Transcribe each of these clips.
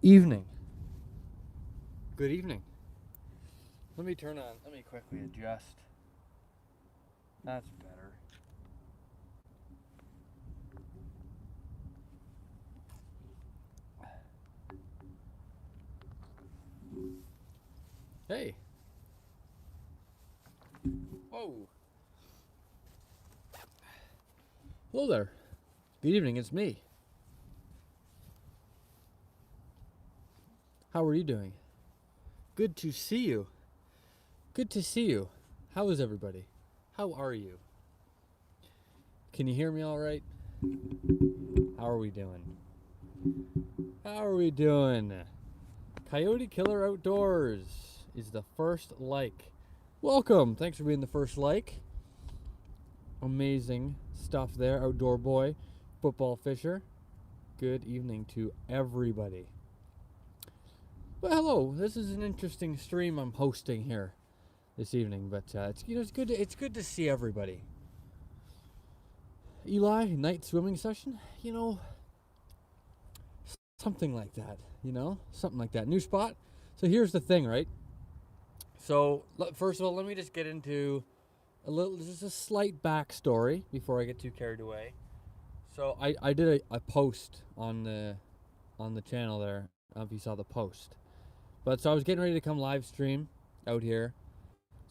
evening. Good evening. Let me quickly adjust. That's better. Hey. Whoa. Hello there. Good evening, it's me. How are you doing? Good to see you. Good to see you. How is everybody? How are you? Can you hear me all right? How are we doing? How are we doing? Coyote Killer Outdoors is the first like. Welcome. Thanks for being the first like. Amazing stuff there. Outdoor boy, football fisher. Good evening to everybody. Well, hello. This is an interesting stream I'm hosting here this evening, but it's good to see everybody. Eli, night swimming session. Something like that. Something like that. New spot. So here's the thing, right? So first of all, let me just get into just a slight backstory before I get too carried away. So I did a post on the channel there. I don't know if you saw the post, but so I was getting ready to come live stream out here.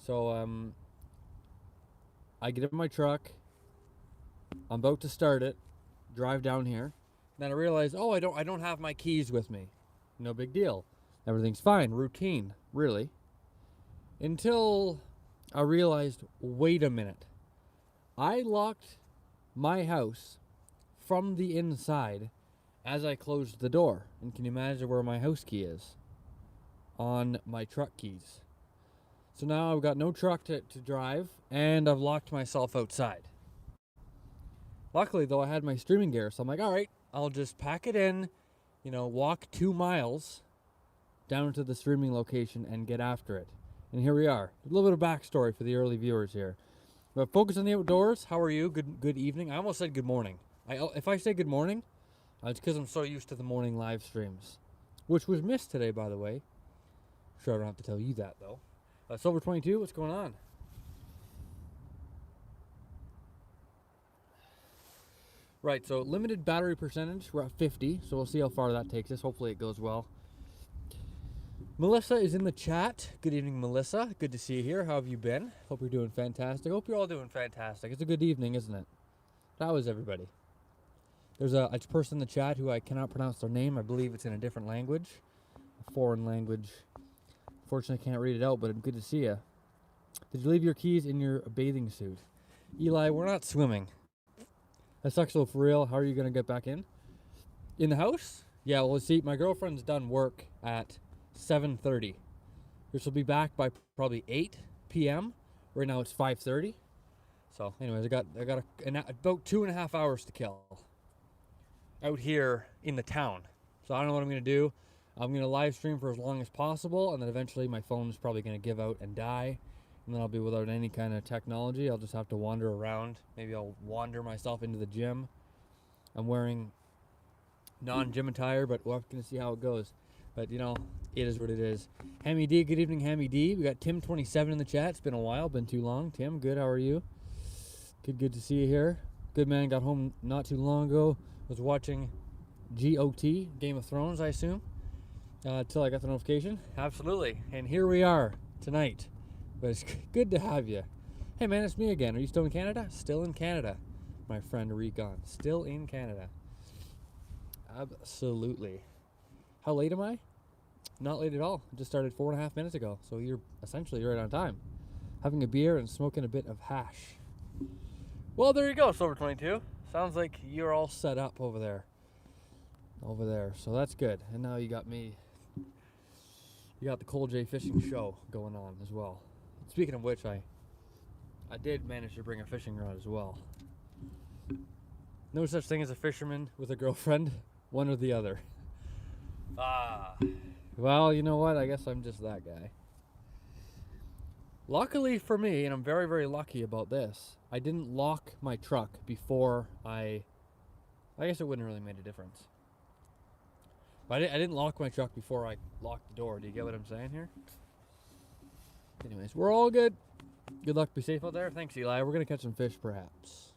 So I get in my truck. I'm about to start it, drive down here. Then I realize, I don't have my keys with me. No big deal. Everything's fine. Routine, really. Until I realized, wait a minute. I locked my house from the inside as I closed the door. And can you imagine where my house key is? On my truck keys. So now I've got no truck to drive, and I've locked myself outside. Luckily, though, I had my streaming gear, so I'm like, all right, I'll just pack it in, walk 2 miles down to the streaming location and get after it. And here we are. A little bit of backstory for the early viewers here. But focus on the outdoors. How are you? Good evening. I almost said good morning. If I say good morning, it's because I'm so used to the morning live streams, which was missed today, by the way. Sure, I don't have to tell you that, though. Silver22, what's going on? Right, so limited battery percentage. We're at 50, so we'll see how far that takes us. Hopefully it goes well. Melissa is in the chat. Good evening, Melissa. Good to see you here. How have you been? Hope you're doing fantastic. Hope you're all doing fantastic. It's a good evening, isn't it? How is everybody? There's a person in the chat who I cannot pronounce their name. I believe it's in a different language, a foreign language. Unfortunately, I can't read it out, but good to see you. Did you leave your keys in your bathing suit? Eli, we're not swimming. That sucks though, for real. How are you going to get back in? In the house? Yeah, well, see, my girlfriend's done work at 7:30. She'll be back by probably 8 p.m. Right now it's 5:30. So, anyways, I got about 2.5 hours to kill out here in the town. So I don't know what I'm going to do. I'm going to live stream for as long as possible, and then eventually my phone's probably going to give out and die, and then I'll be without any kind of technology. I'll just have to wander around. Maybe I'll wander myself into the gym. I'm wearing non-gym attire, but we're going to see how it goes. But, it is what it is. Hammy D, good evening, Hammy D. We got Tim27 in the chat. It's been a while, been too long. Tim, good, how are you? Good to see you here. Good man, got home not too long ago. Was watching GOT, Game of Thrones, I assume, till I got the notification. Absolutely. And here we are tonight. But it's good to have you. Hey, man, it's me again. Are you still in Canada? Still in Canada, my friend Recon. Still in Canada. Absolutely. How late am I? Not late at all. I just started 4.5 minutes ago. So you're essentially right on time. Having a beer and smoking a bit of hash. Well, there you go, Silver22. Sounds like you're all set up over there. So that's good. And now you got me. You got the Cole J Fishing Show going on as well. Speaking of which, I did manage to bring a fishing rod as well. No such thing as a fisherman with a girlfriend. One or the other. Well, you know what? I guess I'm just that guy. Luckily for me, and I'm very, very lucky about this, I didn't lock my truck before I guess it wouldn't really make a difference. But I didn't lock my truck before I locked the door. Do you get what I'm saying here? Anyways, we're all good. Good luck. Be safe out there. Thanks, Eli. We're going to catch some fish, perhaps.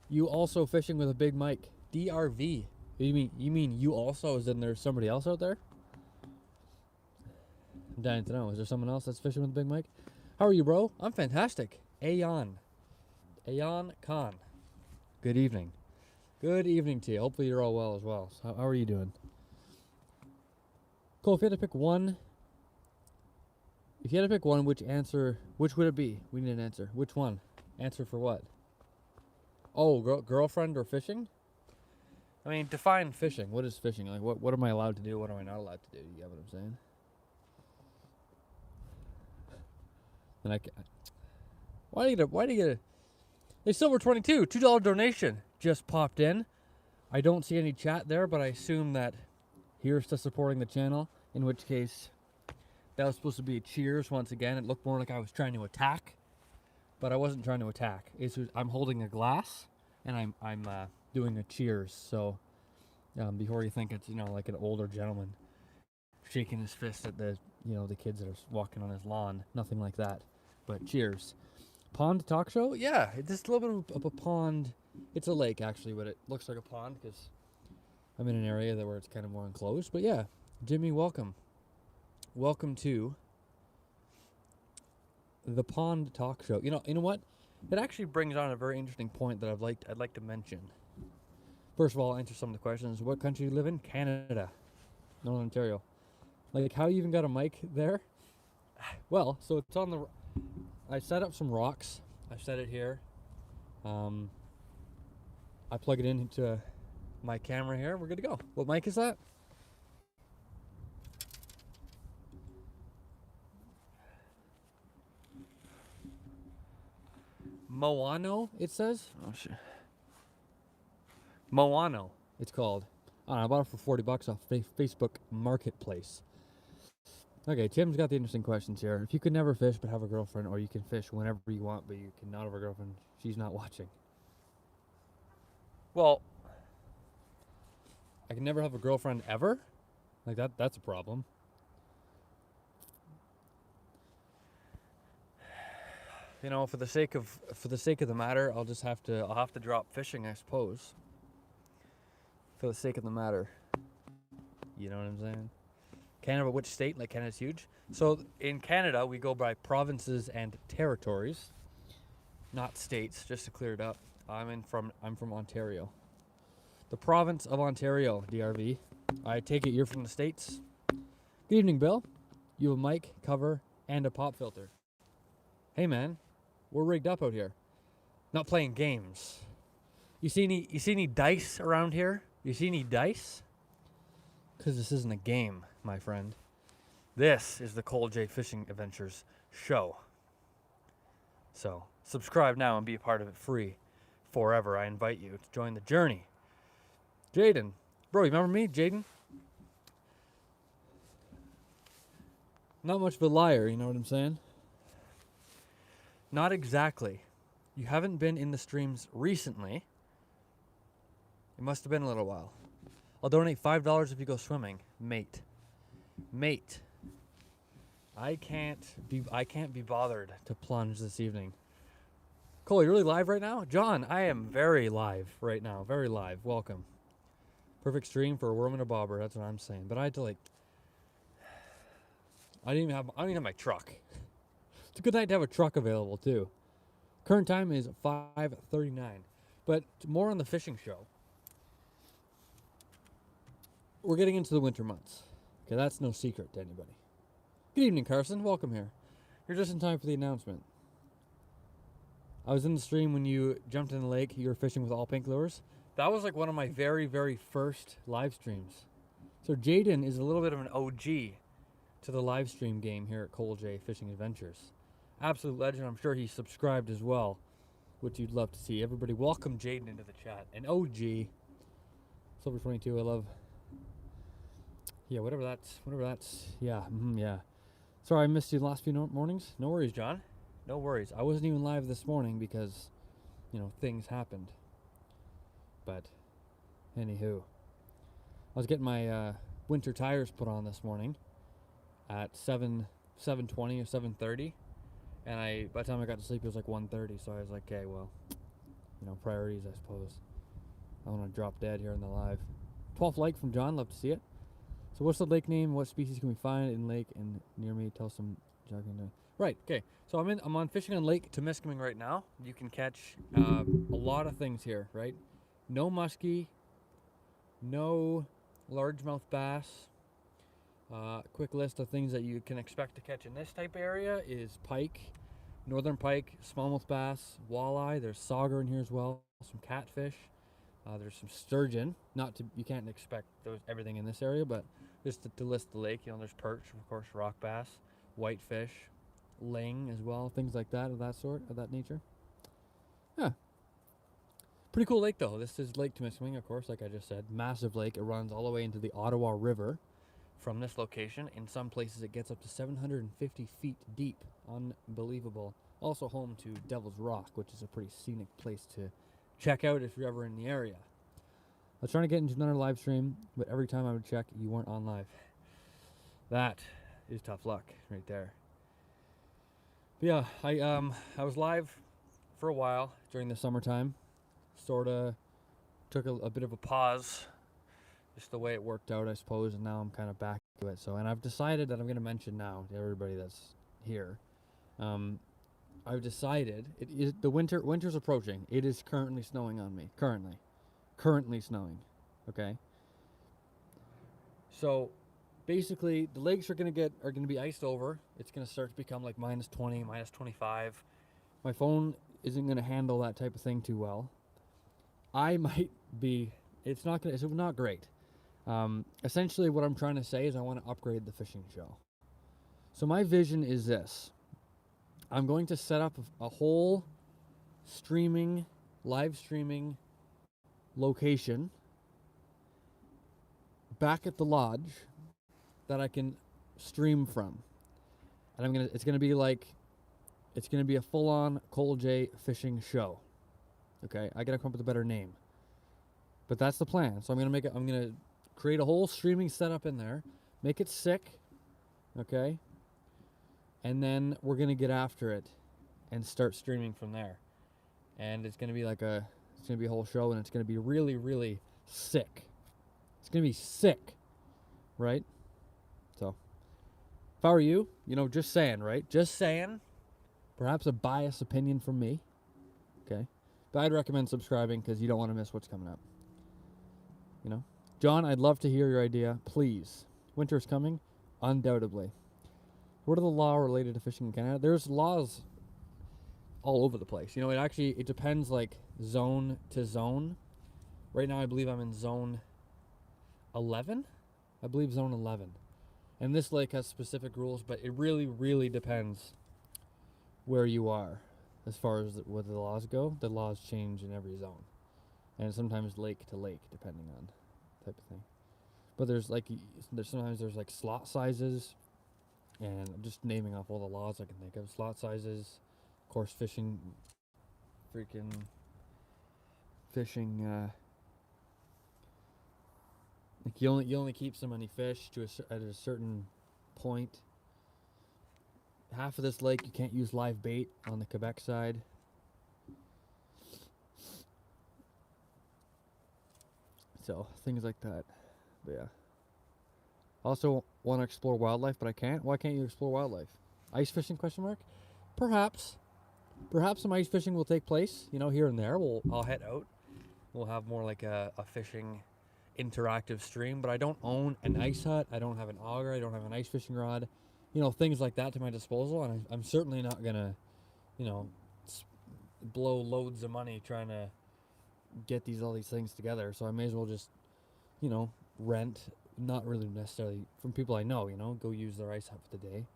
You also fishing with a big mic. DRV. You mean you also? As in there's somebody else out there? I'm dying to know. Is there someone else that's fishing with a big mic? How are you, bro? I'm fantastic. Ayan Khan. Good evening. Good evening to you. Hopefully you're all well as well. So how are you doing? Cole, if you had to pick one, which would it be? We need an answer. Which one? Answer for what? Oh, girlfriend or fishing? I mean, define fishing. What is fishing? Like, what am I allowed to do? What am I not allowed to do? You get what I'm saying? And why do you get a... Hey, Silver22, $2 donation just popped in. I don't see any chat there, but I assume that here's to supporting the channel, in which case that was supposed to be a cheers once again. It looked more like I was trying to attack, but I wasn't trying to attack. I'm holding a glass, and I'm doing a cheers. So before you think it's, like an older gentleman shaking his fist at the kids that are walking on his lawn, nothing like that, but cheers. Pond talk show? Yeah, it's just a little bit of a pond. It's a lake, actually, but it looks like a pond because I'm in an area where it's kind of more enclosed. But yeah, Jimmy, welcome. Welcome to the Pond Talk Show. You know what? It actually brings on a very interesting point that I'd like to mention. First of all, I'll answer some of the questions. What country do you live in? Canada. Northern Ontario. Like, how you even got a mic there? Well, so it's on the... I set up some rocks. I set it here. I plug it into my camera here. We're good to go. What mic is that? Moano, it says. Oh shit. Moano, it's called. I bought it for $40 off Facebook Marketplace. Okay, Tim's got the interesting questions here. If you could never fish but have a girlfriend, or you can fish whenever you want but you cannot have a girlfriend, she's not watching. Well, I can never have a girlfriend ever? Like that's a problem. For the sake of the matter, I'll have to drop fishing, I suppose. For the sake of the matter. You know what I'm saying? Canada, which state? Like, Canada's huge. So in Canada, we go by provinces and territories, not states. Just to clear it up, I'm from Ontario, the province of Ontario, DRV. I take it you're from the States. Good evening, Bill. You have a mic, cover, and a pop filter. Hey, man, we're rigged up out here. Not playing games. You see any dice around here? You see any dice? Because this isn't a game, my friend. This is the Cole J Fishing Adventures show. So, subscribe now and be a part of it free forever. I invite you to join the journey. Jaden. Bro, you remember me, Jaden? Not much of a liar, you know what I'm saying? Not exactly. You haven't been in the streams recently. It must have been a little while. I'll donate $5 if you go swimming, mate. I can't be bothered to plunge this evening. Cole, you're really live right now? John, I am very live right now. Very live. Welcome. Perfect stream for a worm and a bobber. That's what I'm saying. But I had to I don't even have my truck. It's a good night to have a truck available too. Current time is 5:39. But more on the fishing show. We're getting into the winter months. Okay, that's no secret to anybody. Good evening, Carson. Welcome here. You're just in time for the announcement. I was in the stream when you jumped in the lake. You were fishing with all pink lures. That was like one of my very, very first live streams. So Jaden is a little bit of an OG to the live stream game here at Cole J Fishing Adventures. Absolute legend. I'm sure he's subscribed as well, which you'd love to see. Everybody welcome Jaden into the chat. An OG. Silver22, I love... Yeah, whatever that's, yeah, yeah. Sorry I missed you the last few mornings. No worries, John. No worries. I wasn't even live this morning because, things happened. But, anywho. I was getting my winter tires put on this morning at 7:20 or 7:30, and by the time I got to sleep, it was like 1:30. So I was like, okay, well, priorities, I suppose. I want to drop dead here in the live. 12th like from John, love to see it. So what's the lake name? What species can we find in lake and near me? Tell some jogging. Right, okay. So I'm on fishing on Lake Temiskaming right now. You can catch a lot of things here, right? No muskie, no largemouth bass. Quick list of things that you can expect to catch in this type of area is pike, northern pike, smallmouth bass, walleye. There's sauger in here as well. Some catfish. There's some sturgeon. You can't expect everything in this area, but just to list the lake, there's perch, of course, rock bass, whitefish, ling as well, things like that, of that nature. Yeah. Pretty cool lake though. This is Lake Temiskaming, of course, like I just said. Massive lake. It runs all the way into the Ottawa River from this location. In some places it gets up to 750 feet deep. Unbelievable. Also home to Devil's Rock, which is a pretty scenic place to check out if you're ever in the area. I was trying to get into another live stream, but every time I would check, you weren't on live. That is tough luck right there. But yeah, I was live for a while during the summertime. Sorta took a bit of a pause, just the way it worked out, I suppose, and now I'm kind of back to it. And I've decided that I'm going to mention now to everybody that's here. I've decided winter's approaching. It is currently snowing on me. Currently snowing. Okay. So basically the lakes are going to be iced over. It's going to start to become like -20, -25. My phone isn't going to handle that type of thing too well. It's not great. Essentially what I'm trying to say is I want to upgrade the fishing show. So my vision is this. I'm going to set up a whole live streaming location back at the lodge that I can stream from. And it's going to be a full-on Cole J fishing show. Okay? I got to come up with a better name. But that's the plan. So I'm going to create a whole streaming setup in there, make it sick. Okay? And then we're going to get after it and start streaming from there. And it's going to be a whole show, and it's going to be really, really sick. It's going to be sick, right? So, if I were you, just saying, right? Just saying. Perhaps a biased opinion from me. Okay? But I'd recommend subscribing because you don't want to miss what's coming up. John, I'd love to hear your idea. Please. Winter's coming? Undoubtedly. What are the law related to fishing in Canada? There's laws all over the place. It depends like zone to zone. Right now I believe I'm in zone 11. I believe zone 11. And this lake has specific rules, but it really, really depends where you are as far as what the laws go. The laws change in every zone. And sometimes lake to lake, depending on type of thing. But there's sometimes slot sizes. And I'm just naming off all the laws I can think of. Slot sizes, course fishing, like you only keep so many fish at a certain point. Half of this lake you can't use live bait on the Quebec side. So things like that. But yeah. Also want to explore wildlife, but I can't. Why can't you explore wildlife? Ice fishing ? Perhaps some ice fishing will take place. Here and there. I'll head out. We'll have more like a fishing interactive stream. But I don't own an ice hut. I don't have an auger. I don't have an ice fishing rod. Things like that to my disposal. And I'm certainly not gonna, blow loads of money trying to get all these things together. So I may as well just, rent. Not really necessarily from people I know, go use their ice hut for the day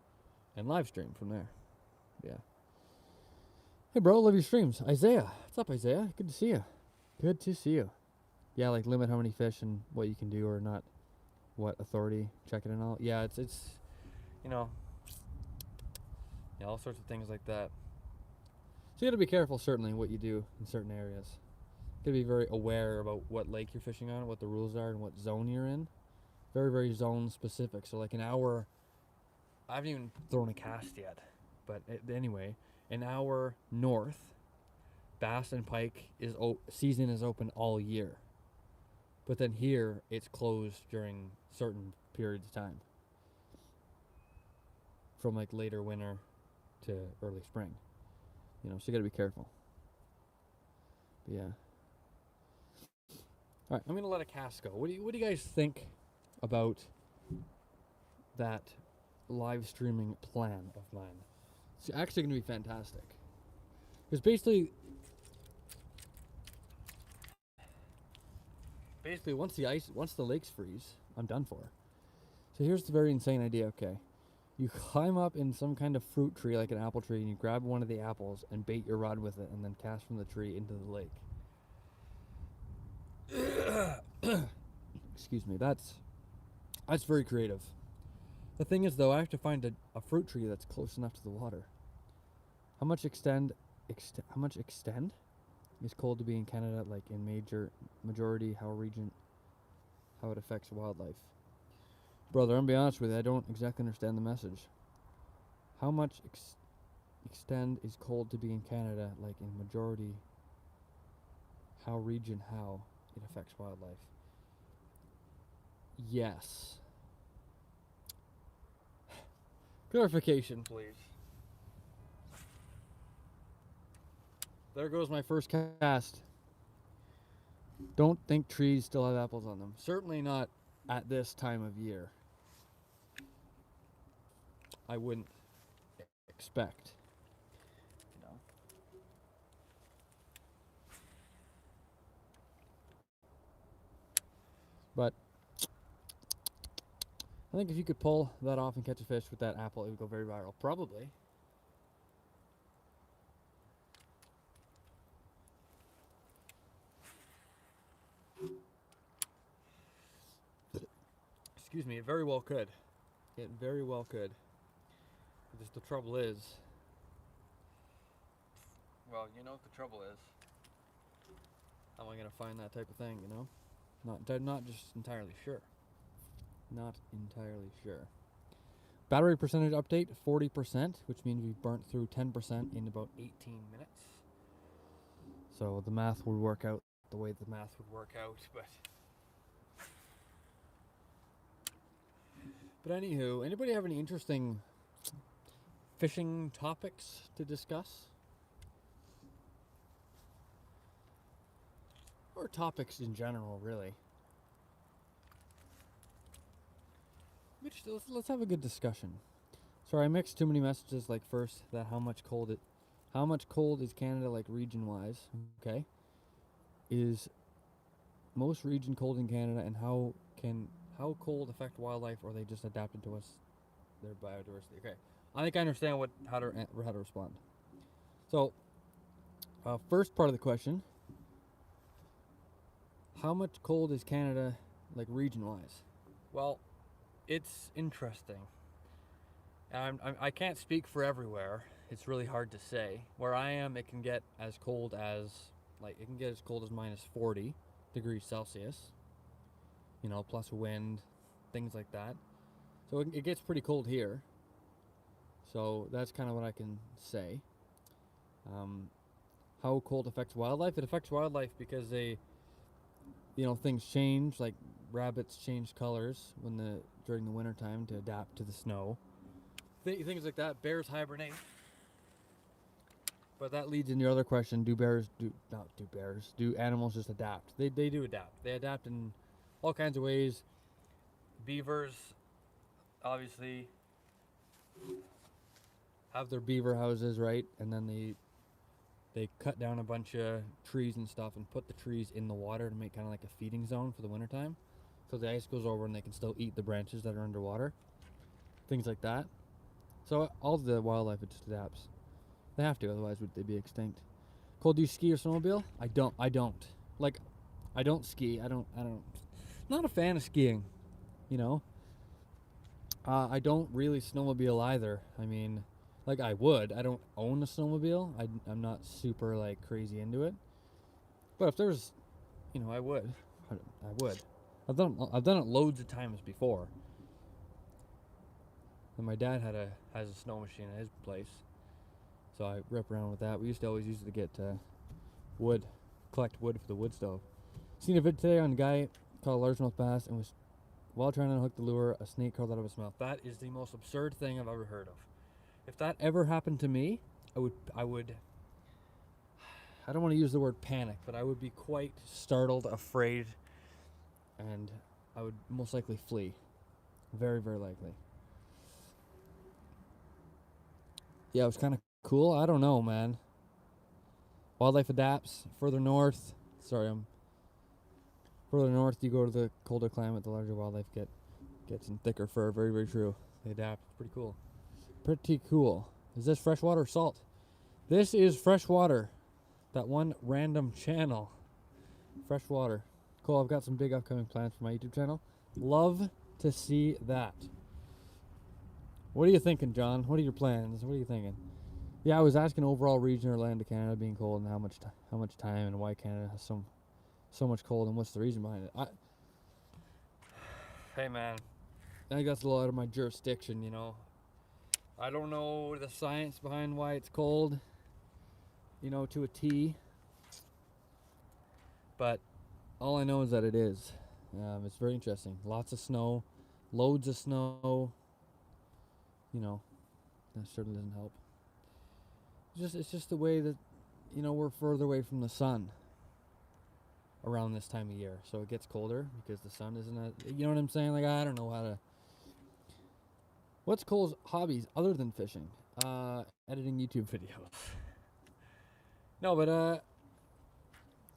and live stream from there. Yeah. Hey, bro, love your streams. Isaiah. What's up, Isaiah? Good to see you. Good to see you. Yeah, like limit how many fish and what you can do or not. What authority, check it and all. Yeah, it's all sorts of things like that. So you got to be careful, certainly, what you do in certain areas. Gotta be very aware about what lake you're fishing on, what the rules are, and what zone you're in. Very, very zone specific. So like an hour, I haven't even thrown a cast yet, but anyway, an hour north, bass and pike season is open all year. But then here, it's closed during certain periods of time. From like later winter to early spring. You know, so you gotta be careful. But yeah. Alright, I'm gonna let a cast go. What do you guys think about that live streaming plan of mine? It's actually gonna be fantastic. Because basically once the lakes freeze, I'm done for. So here's the very insane idea, okay. You climb up in some kind of fruit tree, like an apple tree, and you grab one of the apples and bait your rod with it, and then cast from the tree into the lake. Excuse me, that's very creative. The thing is, though, I have to find a fruit tree that's close enough to the water. How much extend is cold to be in Canada, like in majority, how it affects wildlife? Brother, I'm gonna be honest with you, I don't exactly understand the message. How much extend is cold to be in Canada, like in majority, how it affects wildlife? Yes. Clarification, please. There goes my first cast. Don't think trees still have apples on them. Certainly not at this time of year. I wouldn't expect. You know. But I think if you could pull that off and catch a fish with that apple, it would go very viral. Probably. Excuse me, it very well could. It very well could. Just the trouble is, well, you know what the trouble is. How am I gonna find that type of thing, you know? Not just entirely sure. Not entirely sure. Battery percentage update, 40%, which means we've burnt through 10% in about 18 minutes. So the math would work out the way the math would work out, but anywho, anybody have any interesting fishing topics to discuss? Or topics in general, really. Let's have a good discussion. Sorry, I mixed too many messages. Like first, that how much cold is Canada, like region wise? Okay, is most region cold in Canada, and how cold affect wildlife, or they just adapted to us, their biodiversity? Okay, I think I understand how to respond. So, first part of the question: how much cold is Canada, like region wise? Well, it's interesting. I can't speak for everywhere. It's really hard to say. Where I am, it can get as cold as minus 40 degrees Celsius. You know, plus wind, things like that. So it gets pretty cold here. So that's kind of what I can say. How cold affects wildlife? It affects wildlife because things change. Like rabbits change colors during the winter time to adapt to the snow. Things like that. Bears hibernate. But that leads into your other question: do animals just adapt? They do adapt. They adapt in all kinds of ways. Beavers, obviously, have their beaver houses, right? And then they cut down a bunch of trees and stuff and put the trees in the water to make kind of like a feeding zone for the wintertime. So the ice goes over and they can still eat the branches that are underwater. Things like that. So all the wildlife, it just adapts. They have to, otherwise would they be extinct? Cole, do you ski or snowmobile? I don't. Like, I don't ski. I don't. Not a fan of skiing, you know. I don't really snowmobile either. I mean, I don't own a snowmobile. I'm not super, crazy into it. But if there's, I would. I would. I've done it loads of times before. And my dad has a snow machine at his place, so I rip around with that. We used to always use it to get wood, collect wood for the wood stove. Seen a vid today on a guy caught a largemouth bass and was, while trying to unhook the lure, a snake crawled out of his mouth. That is the most absurd thing I've ever heard of. If that ever happened to me, I would. I don't want to use the word panic, but I would be quite startled, afraid, and I would most likely flee. Very, very likely. Yeah, it was kind of cool. I don't know, man. Wildlife adapts further north. Further north you go to the colder climate, the larger wildlife gets in thicker fur. Very, very true. They adapt. It's pretty cool. Pretty cool. Is this freshwater or salt? This is freshwater. That one random channel. Freshwater. Cool. I've got some big upcoming plans for my YouTube channel. Love to see that. What are you thinking, John? What are your plans? What are you thinking? Yeah, I was asking overall region or land of Canada being cold and how much time and why Canada has so much cold and what's the reason behind it. Hey man, I think that's a little out of my jurisdiction, I don't know the science behind why it's cold, to a T. But all I know is that it is. It's very interesting. Lots of snow, loads of snow. That certainly doesn't help. It's just the way that, we're further away from the sun around this time of year. So it gets colder because the sun isn't you know what I'm saying? Like, I don't know how to. What's Cole's hobbies other than fishing? Editing YouTube videos. No, but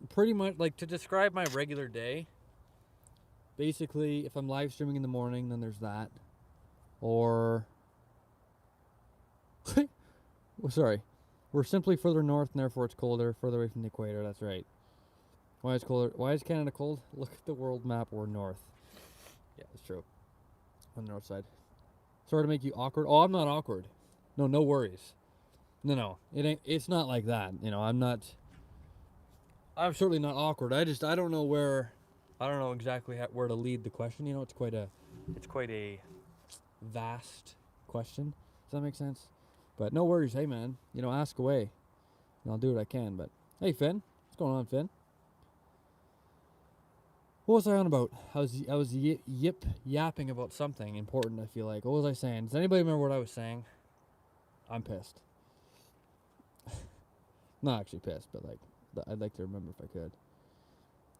pretty much, like, to describe my regular day, basically, if I'm live streaming in the morning, then there's that. Or well, sorry. We're simply further north and therefore it's colder, further away from the equator, that's right. Why is colder? Why is Canada cold? Look at the world map, we're north. Yeah, that's true. On the north side. Sorry to make you awkward. Oh, I'm not awkward. No worries. No. It's not like that. I'm certainly not awkward. I don't know exactly where to lead the question. It's quite a vast question. Does that make sense? But no worries. Hey, man, ask away. And I'll do what I can. But hey, Finn. What's going on, Finn? What was I on about? I was yapping about something important, I feel like. What was I saying? Does anybody remember what I was saying? I'm pissed. Not actually pissed, but I'd like to remember if I could.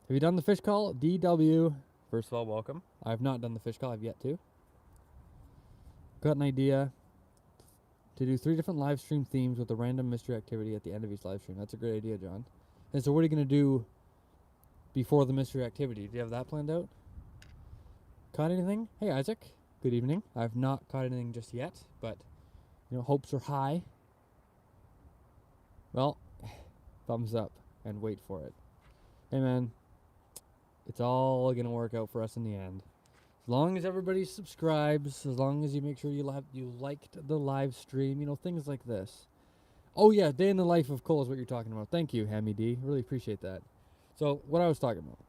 Have you done the fish call? DW. First of all, welcome. I have not done the fish call. I've yet to. Got an idea to do 3 different live stream themes with a random mystery activity at the end of each live stream. That's a great idea, John. And so what are you going to do before the mystery activity? Do you have that planned out? Caught anything? Hey, Isaac. Good evening. I've not caught anything just yet, but, hopes are high. Well, thumbs up and wait for it. Hey, man. It's all going to work out for us in the end. As long as everybody subscribes, as long as you make sure you liked the live stream, things like this. Oh yeah, day in the life of Cole is what you're talking about. Thank you, Hammy D. Really appreciate that. So what I was talking about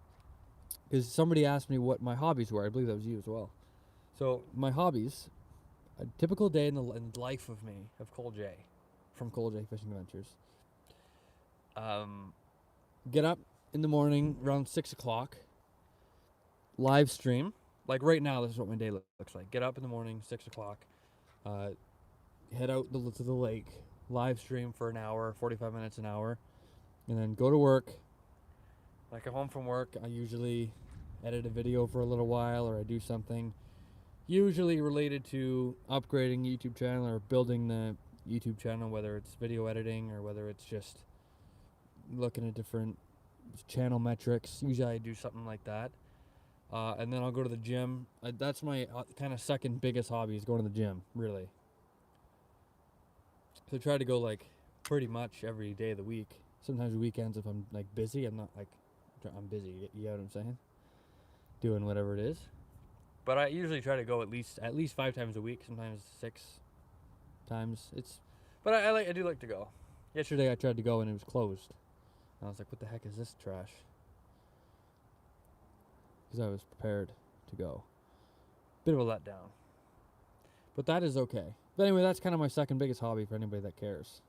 is somebody asked me what my hobbies were. I believe that was you as well. So my hobbies, a typical day in the life of me, of Cole J, from Cole J Fishing Adventures. Get up in the morning around 6 o'clock. Live stream. Like right now, this is what my day looks like. Get up in the morning, 6 o'clock. Head out to the lake. Live stream for an hour, 45 minutes, an hour. And then go to work. When I come home from work, I usually edit a video for a little while, or I do something usually related to upgrading YouTube channel or building the YouTube channel, whether it's video editing or whether it's just looking at different channel metrics. Usually I do something like that. And then I'll go to the gym. That's my kind of second biggest hobby, is going to the gym, really. So I try to go pretty much every day of the week. Sometimes weekends if I'm busy. I'm busy. You know what I'm saying? Doing whatever it is. But I usually try to go at least 5 times a week. Sometimes 6 times. But I do like to go. Yesterday I tried to go and it was closed. And I was like, what the heck is this trash? Because I was prepared to go. Bit of a letdown. But that is okay. But anyway, that's kind of my second biggest hobby for anybody that cares.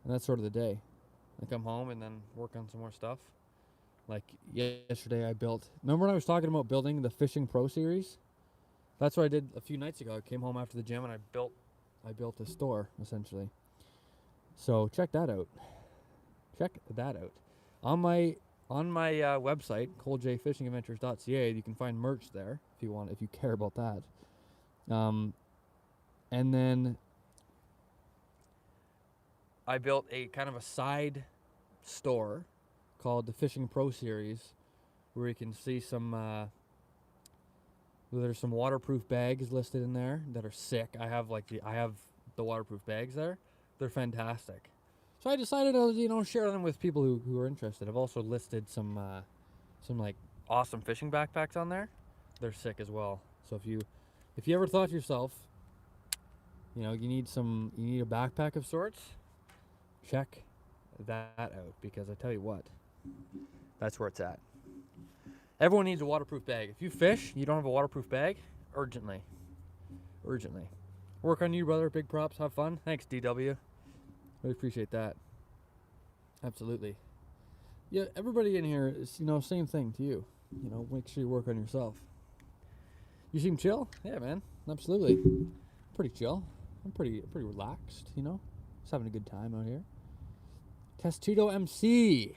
And that's sort of the day. I come home and then work on some more stuff. Like yesterday I built, remember when I was talking about building the Fishing Pro Series? That's what I did a few nights ago. I came home after the gym and I built a store, essentially. So check that out. Check that out. On my website, coljfishingadventures.ca, you can find merch there if you care about that. And then I built a kind of a side store called the Fishing Pro Series, where you can see some. There's some waterproof bags listed in there that are sick. I have the waterproof bags there. They're fantastic. So I decided to share them with people who are interested. I've also listed some like awesome fishing backpacks on there. They're sick as well. So if you ever thought to yourself, you need a backpack of sorts, check that out, because I tell you what, that's where it's at. Everyone needs a waterproof bag. If you fish, you don't have a waterproof bag, urgently. Work on you, brother. Big props. Have fun. Thanks, DW. Really appreciate that. Absolutely. Yeah, everybody in here is, same thing to you. Make sure you work on yourself. You seem chill? Yeah, man. Absolutely. Pretty chill. I'm pretty relaxed, Just having a good time out here. Testudo MC.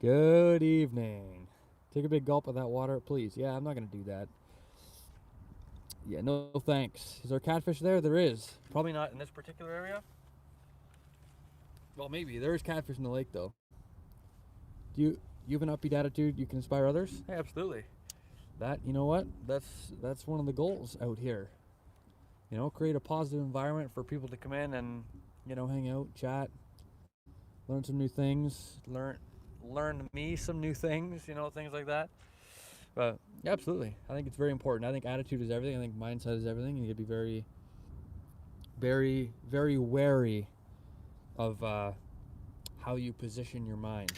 Good evening. Take a big gulp of that water, please. Yeah, I'm not going to do that. Yeah, no thanks. Is there catfish there? There is. Probably not in this particular area. Well, maybe. There is catfish in the lake, though. Do you have an upbeat attitude you can inspire others? Hey, absolutely. That, you know what? That's one of the goals out here. Create a positive environment for people to come in and, hang out, chat, learn some new things, learn me some new things, things like that. But yeah, absolutely. I think it's very important. I think attitude is everything. I think mindset is everything. And you gotta be very, very, very wary of how you position your mind.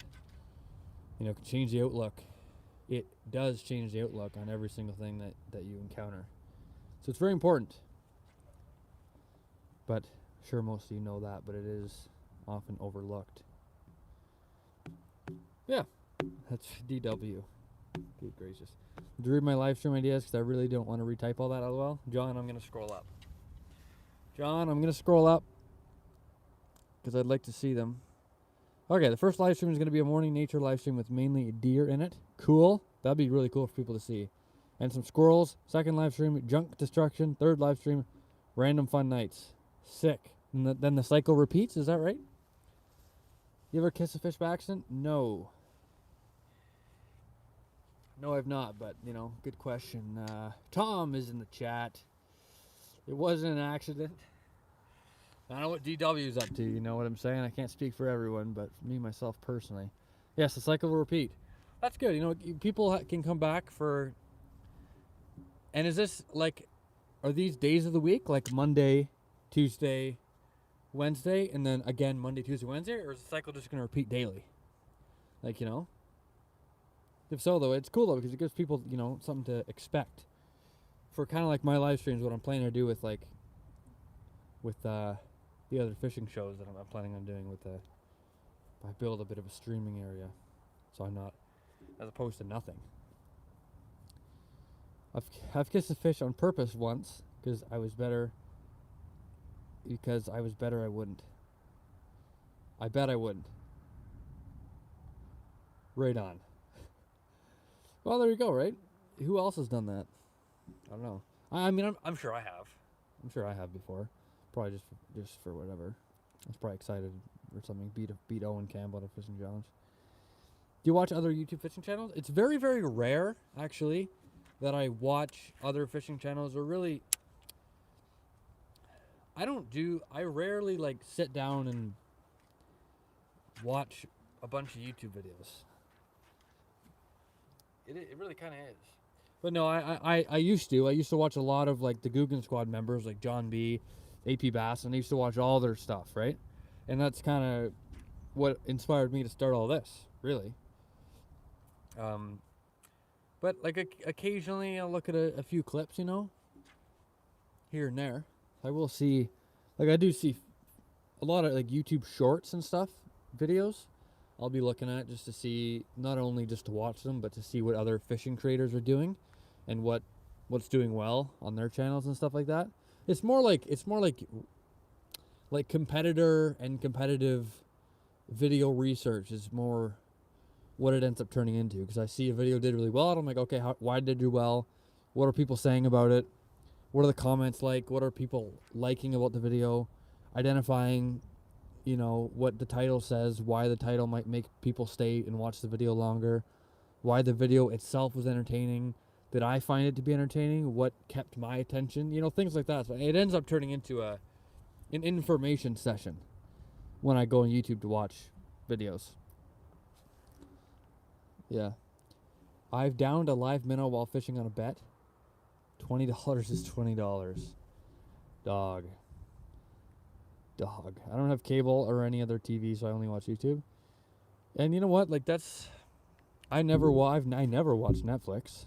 It can change the outlook. It does change the outlook on every single thing that you encounter. So it's very important. But sure, most of you know that, but it is often overlooked. Yeah, that's DW. Good gracious. Did you read my live stream ideas? Because I really don't want to retype all that as well. John, I'm going to scroll up. Because I'd like to see them. Okay, the first live stream is going to be a morning nature live stream with mainly deer in it. Cool. That'd be really cool for people to see. And some squirrels. Second live stream, junk destruction. Third live stream, random fun nights. Sick. And then the cycle repeats, is that right? You ever kiss a fish by accident? No. No, I've not, but, good question. Tom is in the chat. It wasn't an accident. I don't know what DW's up to, you know what I'm saying? I can't speak for everyone, but for me, myself, personally. Yes, the cycle will repeat. That's good. People can come back for... And is this, are these days of the week? Like Monday, Tuesday, Wednesday, and then again Monday, Tuesday, Wednesday? Or is the cycle just going to repeat daily? If so, though, it's cool, though, because it gives people, something to expect. For kind of like my live streams, what I'm planning to do with, the other fishing shows that I'm planning on doing I build a bit of a streaming area. So I'm not, as opposed to nothing. I've kissed a fish on purpose once, because I was better, I wouldn't. I bet I wouldn't. Right on. Well, there you go, right? Who else has done that? I don't know. I mean, I'm sure I have. I'm sure I have before. Probably just for whatever. I was probably excited or something. Beat Owen Campbell at a fishing challenge. Do you watch other YouTube fishing channels? It's very, very rare, actually, that I watch other fishing channels, or really... I rarely, sit down and watch a bunch of YouTube videos. It really kind of is. But no, I used to. I used to watch a lot of, the Guggen Squad members, like John B., AP Bass, and I used to watch all their stuff, right? And that's kind of what inspired me to start all this, really. But like occasionally I'll look at a few clips, here and there. I will see, like I do see a lot of like YouTube shorts and stuff, videos. I'll be looking at just to see, not only just to watch them, but to see what other fishing creators are doing, and what's doing well on their channels and stuff like that. It's more like competitor and competitive video research is more what it ends up turning into, because I see a video did really well and I'm like, okay, why did it do well? What are people saying about it? What are the comments like? What are people liking about the video? Identifying, what the title says, why the title might make people stay and watch the video longer, why the video itself was entertaining, did I find it to be entertaining, what kept my attention, things like that. So it ends up turning into an information session when I go on YouTube to watch videos. Yeah. I've downed a live minnow while fishing on a bet. $20 is $20. Dog. I don't have cable or any other TV, so I only watch YouTube. And you know what? Like I never watch Netflix.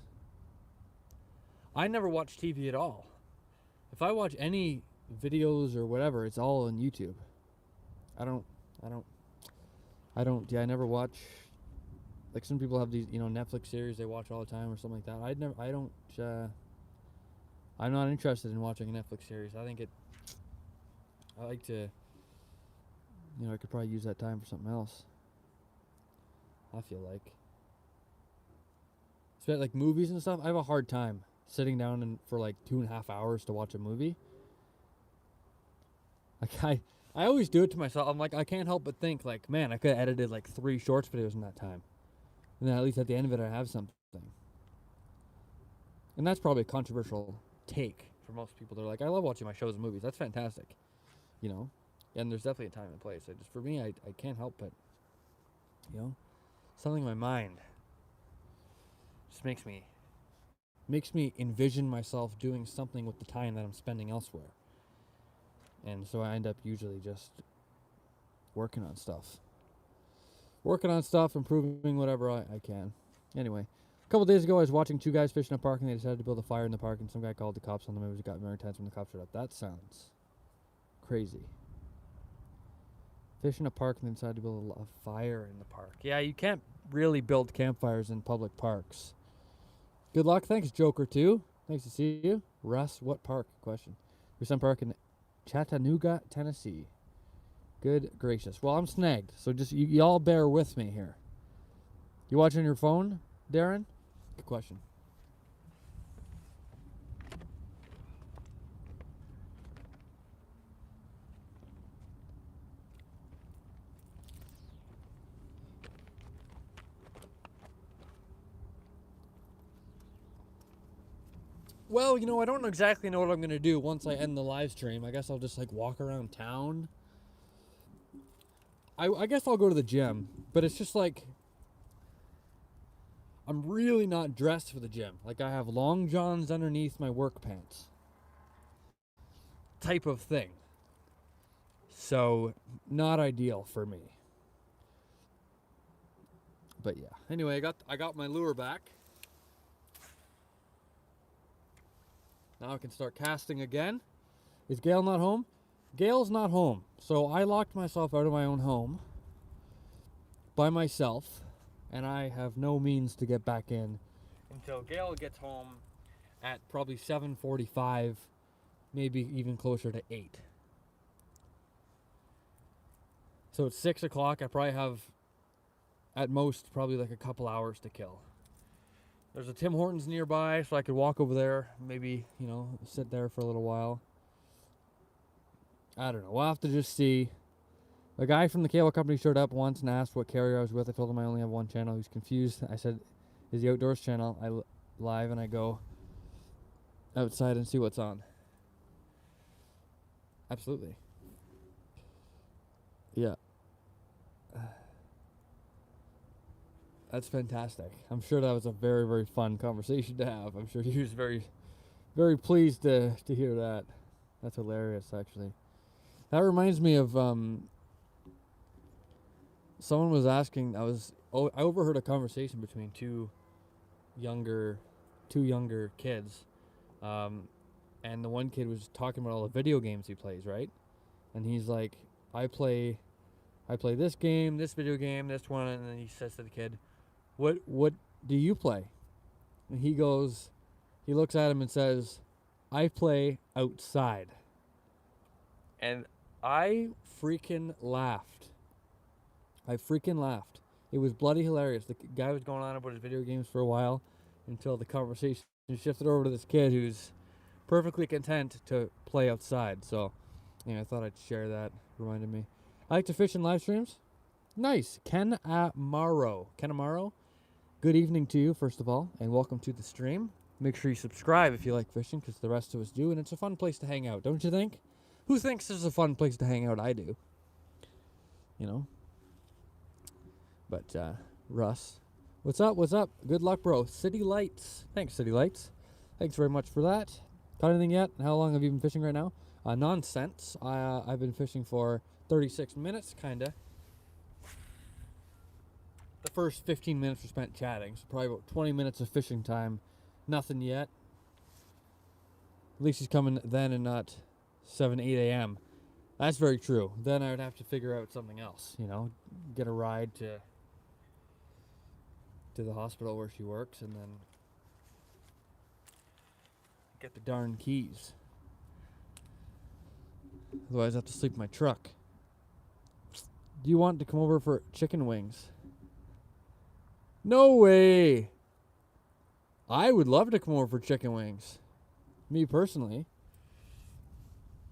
I never watch TV at all. If I watch any videos or whatever, it's all on YouTube. I never watch, like some people have these, Netflix series they watch all the time or something like that. I'm not interested in watching a Netflix series. I like to, I could probably use that time for something else. I feel like. Especially like movies and stuff. I have a hard time sitting down for like 2.5 hours to watch a movie. Like I always do it to myself. I'm like, I can't help but think like, man, I could have edited like 3 shorts videos in that time. And then at least at the end of it, I have something. And that's probably a controversial take for most people. They're like, I love watching my shows and movies. That's fantastic. And there's definitely a time and place. For me, I can't help but, something in my mind just makes me envision myself doing something with the time that I'm spending elsewhere. And so I end up usually just working on stuff, improving whatever I can. Anyway, a couple days ago, I was watching 2 guys fishing in a park, and they decided to build a fire in the park, and some guy called the cops on them. It got very intense when the cops showed up. That sounds crazy. Fish in a park and then decided to build a fire in the park. Yeah, you can't really build campfires in public parks. Good luck. Thanks, Joker 2. Nice to see you. Russ, what park? Question. There's some park in Chattanooga, Tennessee. Good gracious. Well, I'm snagged, so just y'all bear with me here. You watching your phone, Darren? Good question. Well, I don't exactly know what I'm going to do once I end the live stream. I guess I'll just walk around town. I guess I'll go to the gym, but it's just I'm really not dressed for the gym. Like I have long johns underneath my work pants. Type of thing. So, not ideal for me. But yeah. Anyway, I got my lure back. Now I can start casting again. Is Gail not home? Gail's not home. So I locked myself out of my own home by myself, and I have no means to get back in until Gail gets home at probably 7:45, maybe even closer to 8. So it's 6 o'clock. I probably have, at most, probably like a couple hours to kill. There's a Tim Hortons nearby, so I could walk over there, maybe, sit there for a little while. I don't know. We'll have to just see. A guy from the cable company showed up once and asked what carrier I was with. I told him I only have one channel. He was confused. I said, is the Outdoors channel. I live, and I go outside and see what's on. Absolutely. Yeah. That's fantastic. I'm sure that was a very, very fun conversation to have. I'm sure he was very, very pleased to hear that. That's hilarious, actually. That reminds me of someone was asking. I overheard a conversation between younger, two younger kids, and the one kid was talking about all the video games he plays, right? And he's like, I play this game, this video game, this one, and then he says to the kid, what do you play? And he looks at him and says, I play outside. And I freaking laughed. It was bloody hilarious. The guy was going on about his video games for a while until the conversation shifted over to this kid who's perfectly content to play outside. So, I thought I'd share that. Reminded me. I like to fish in live streams. Nice. Ken Amaro. Good evening to you, first of all, and welcome to the stream. Make sure you subscribe if you like fishing, because the rest of us do, and it's a fun place to hang out, don't you think? Who thinks this is a fun place to hang out? I do. But, Russ, what's up? Good luck, bro. City Lights. Thanks, City Lights. Thanks very much for that. Caught anything yet? How long have you been fishing right now? Nonsense. I've been fishing for 36 minutes, kinda. The first 15 minutes were spent chatting, so probably about 20 minutes of fishing time. Nothing yet. At least he's coming then and not 7, 8 a.m. That's very true. Then I would have to figure out something else, get a ride to the hospital where she works, and then get the darn keys. Otherwise, I have to sleep in my truck. Do you want to come over for chicken wings? No way! I would love to come over for chicken wings. Me personally.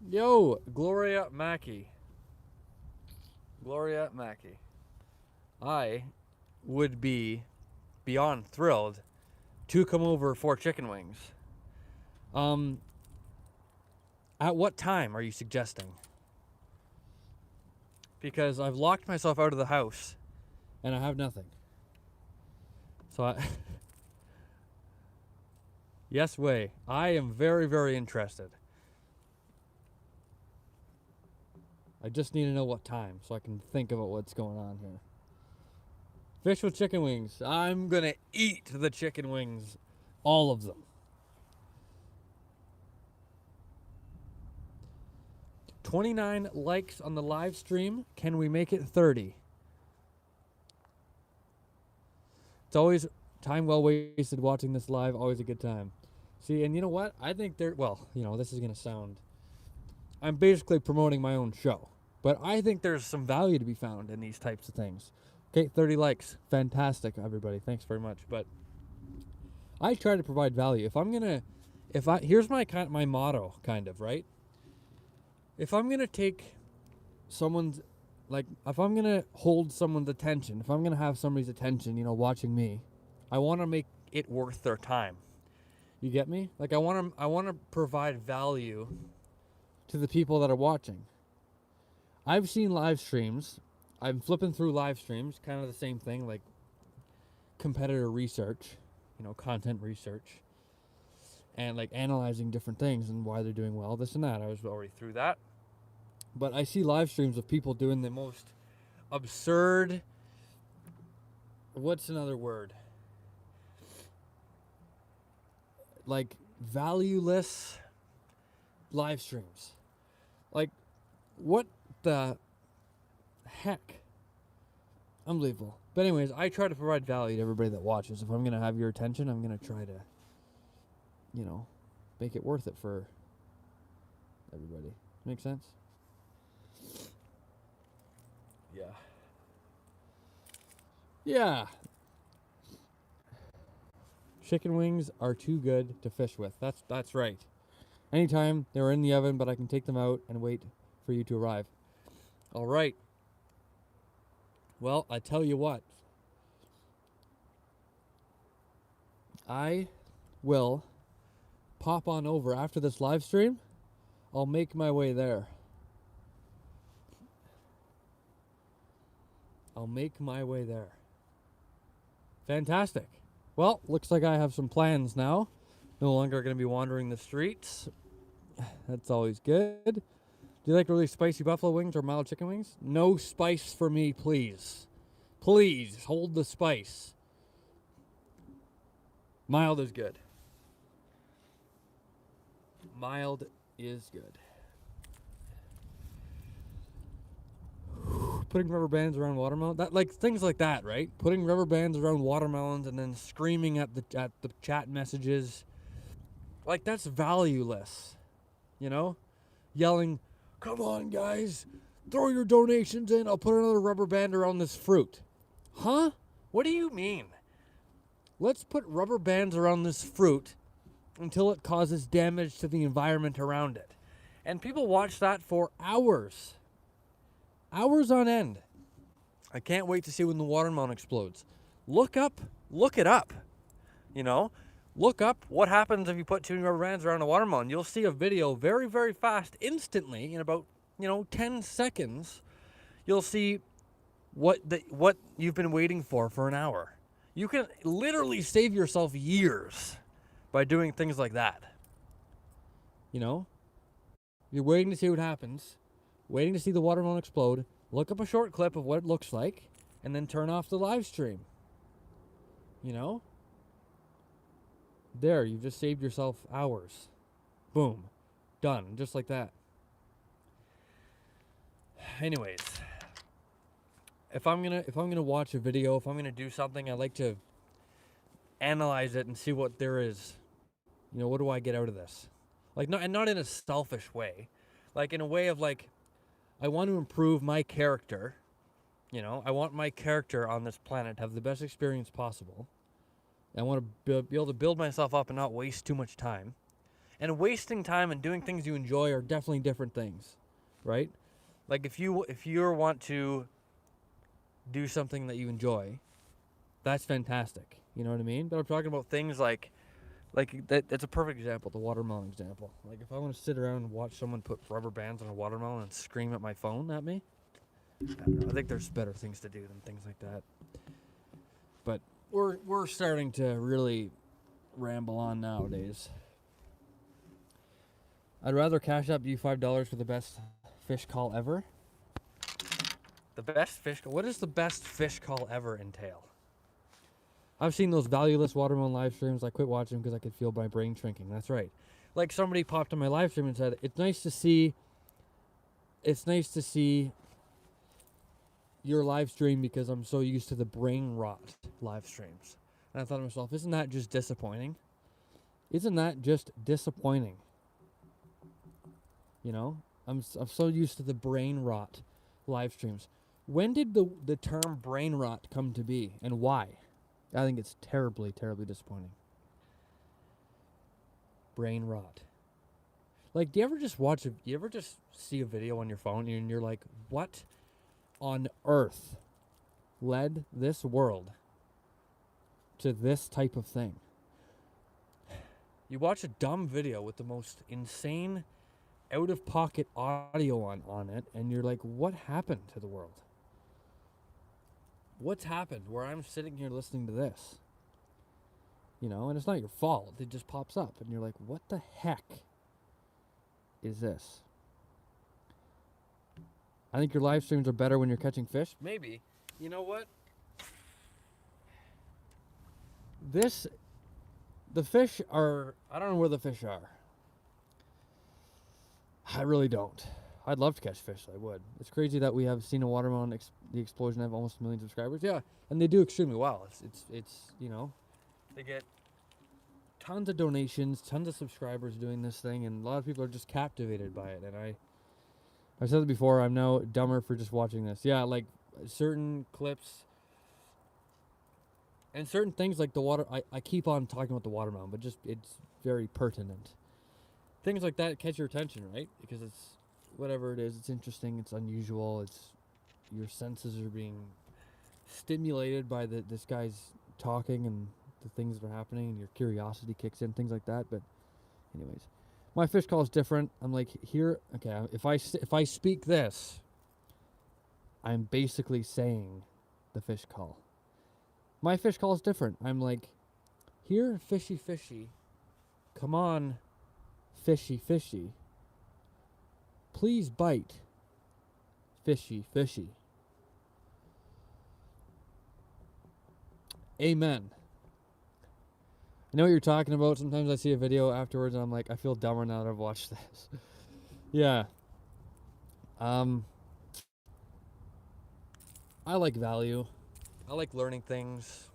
Yo, Gloria Mackey. I would be beyond thrilled to come over for chicken wings. At what time are you suggesting? Because I've locked myself out of the house and I have nothing. So yes, way. I am very, very interested. I just need to know what time so I can think about what's going on here. Fish with chicken wings. I'm gonna eat the chicken wings. All of them. 29 likes on the live stream. Can we make it 30? It's always time well wasted watching this live. Always a good time. See, and you know what? I think this is going to sound... I'm basically promoting my own show. But I think there's some value to be found in these types of things. Okay, 30 likes. Fantastic, everybody. Thanks very much. But I try to provide value. Here's my motto, kind of, right? If I'm going to take someone's, if I'm going to hold someone's attention, if I'm going to have somebody's attention, watching me, I want to make it worth their time. You get me? I want to provide value to the people that are watching. I've seen live streams. I'm flipping through live streams, kind of the same thing, like competitor research, content research, and analyzing different things and why they're doing well, this and that. I was already through that. But I see live streams of people doing the most absurd, what's another word? Valueless live streams. What the heck? Unbelievable. But anyways, I try to provide value to everybody that watches. If I'm going to have your attention, I'm going to try to, make it worth it for everybody. Make sense? Yeah. Chicken wings are too good to fish with. That's right. Anytime they're in the oven, but I can take them out and wait for you to arrive. All right. Well, I tell you what. I will pop on over after this live stream. I'll make my way there. Fantastic. Well, looks like I have some plans now. No longer going to be wandering the streets. That's always good. Do you like really spicy buffalo wings or mild chicken wings? No spice for me, please. Please hold the spice. Mild is good. Mild is good. Putting rubber bands around watermelon, that like things like that, right? Putting rubber bands around watermelons and then screaming at the chat messages, like that's valueless, you know? Yelling, "Come on, guys, throw your donations in. I'll put another rubber band around this fruit." Huh? What do you mean? Let's put rubber bands around this fruit until it causes damage to the environment around it. And people watch that for hours. Hours on end. I can't wait to see when the watermelon explodes. Look it up. You know, look up what happens if you put 2 rubber bands around a watermelon. You'll see a video very, very fast, instantly, in about, 10 seconds. You'll see what you've been waiting for an hour. You can literally save yourself years by doing things like that. You're waiting to see what happens, waiting to see the watermelon explode. Look up a short clip of what it looks like, and then turn off the live stream. There, you've just saved yourself hours. Boom. Done. Just like that. Anyways, if I'm gonna watch a video, if I'm gonna do something, I like to analyze it and see what there is. What do I get out of this? Like, not in a selfish way, like in a way of like, I want to improve my character. I want my character on this planet to have the best experience possible. I want to be able to build myself up and not waste too much time. And wasting time and doing things you enjoy are definitely different things, right? Like if you want to do something that you enjoy, that's fantastic. You know what I mean? But I'm talking about things like that's a perfect example, the watermelon example. Like if I want to sit around and watch someone put rubber bands on a watermelon and scream at my phone at me, I don't know. I think there's better things to do than things like that. But we're starting to really ramble on nowadays. I'd rather cash up you $5 for the best fish call ever. The best fish call? What does the best fish call ever entail? I've seen those valueless watermelon live streams. I quit watching because I could feel my brain shrinking. That's right. Like somebody popped on my live stream and said, it's nice to see your live stream because I'm so used to the brain rot live streams. And I thought to myself, isn't that just disappointing? Isn't that just disappointing? I'm so used to the brain rot live streams. When did the term brain rot come to be, and why? I think it's terribly, terribly disappointing. Brain rot. Like, do you ever just see a video on your phone and you're like, what on earth led this world to this type of thing? You watch a dumb video with the most insane out-of-pocket audio on it, and you're like, what happened to the world? What's happened where I'm sitting here listening to this? And it's not your fault. It just pops up, and you're like, what the heck is this? I think your live streams are better when you're catching fish. Maybe. You know what? The fish are, I don't know where the fish are. I really don't. I'd love to catch fish. I would. It's crazy that we have seen a watermelon, the explosion, have almost 1 million subscribers. Yeah, and they do extremely well. It's they get tons of donations, tons of subscribers doing this thing, and a lot of people are just captivated by it. And I've said it before, I'm now dumber for just watching this. Yeah, like certain clips and certain things like the water. I keep on talking about the watermelon, but just it's very pertinent. Things like that catch your attention, right? Because it's whatever it is, it's interesting, it's unusual, it's your senses are being stimulated by this guy's talking and the things that are happening, and your curiosity kicks in, things like that. But anyways, my fish call is different. I'm like, here, okay, if I speak this, I'm basically saying the fish call. My fish call is different. I'm like, here, fishy, fishy, come on, fishy, fishy, please bite, fishy, fishy. Amen. I know what you're talking about. Sometimes I see a video afterwards and I'm like, I feel dumber now that I've watched this. Yeah. I like value. I like learning things.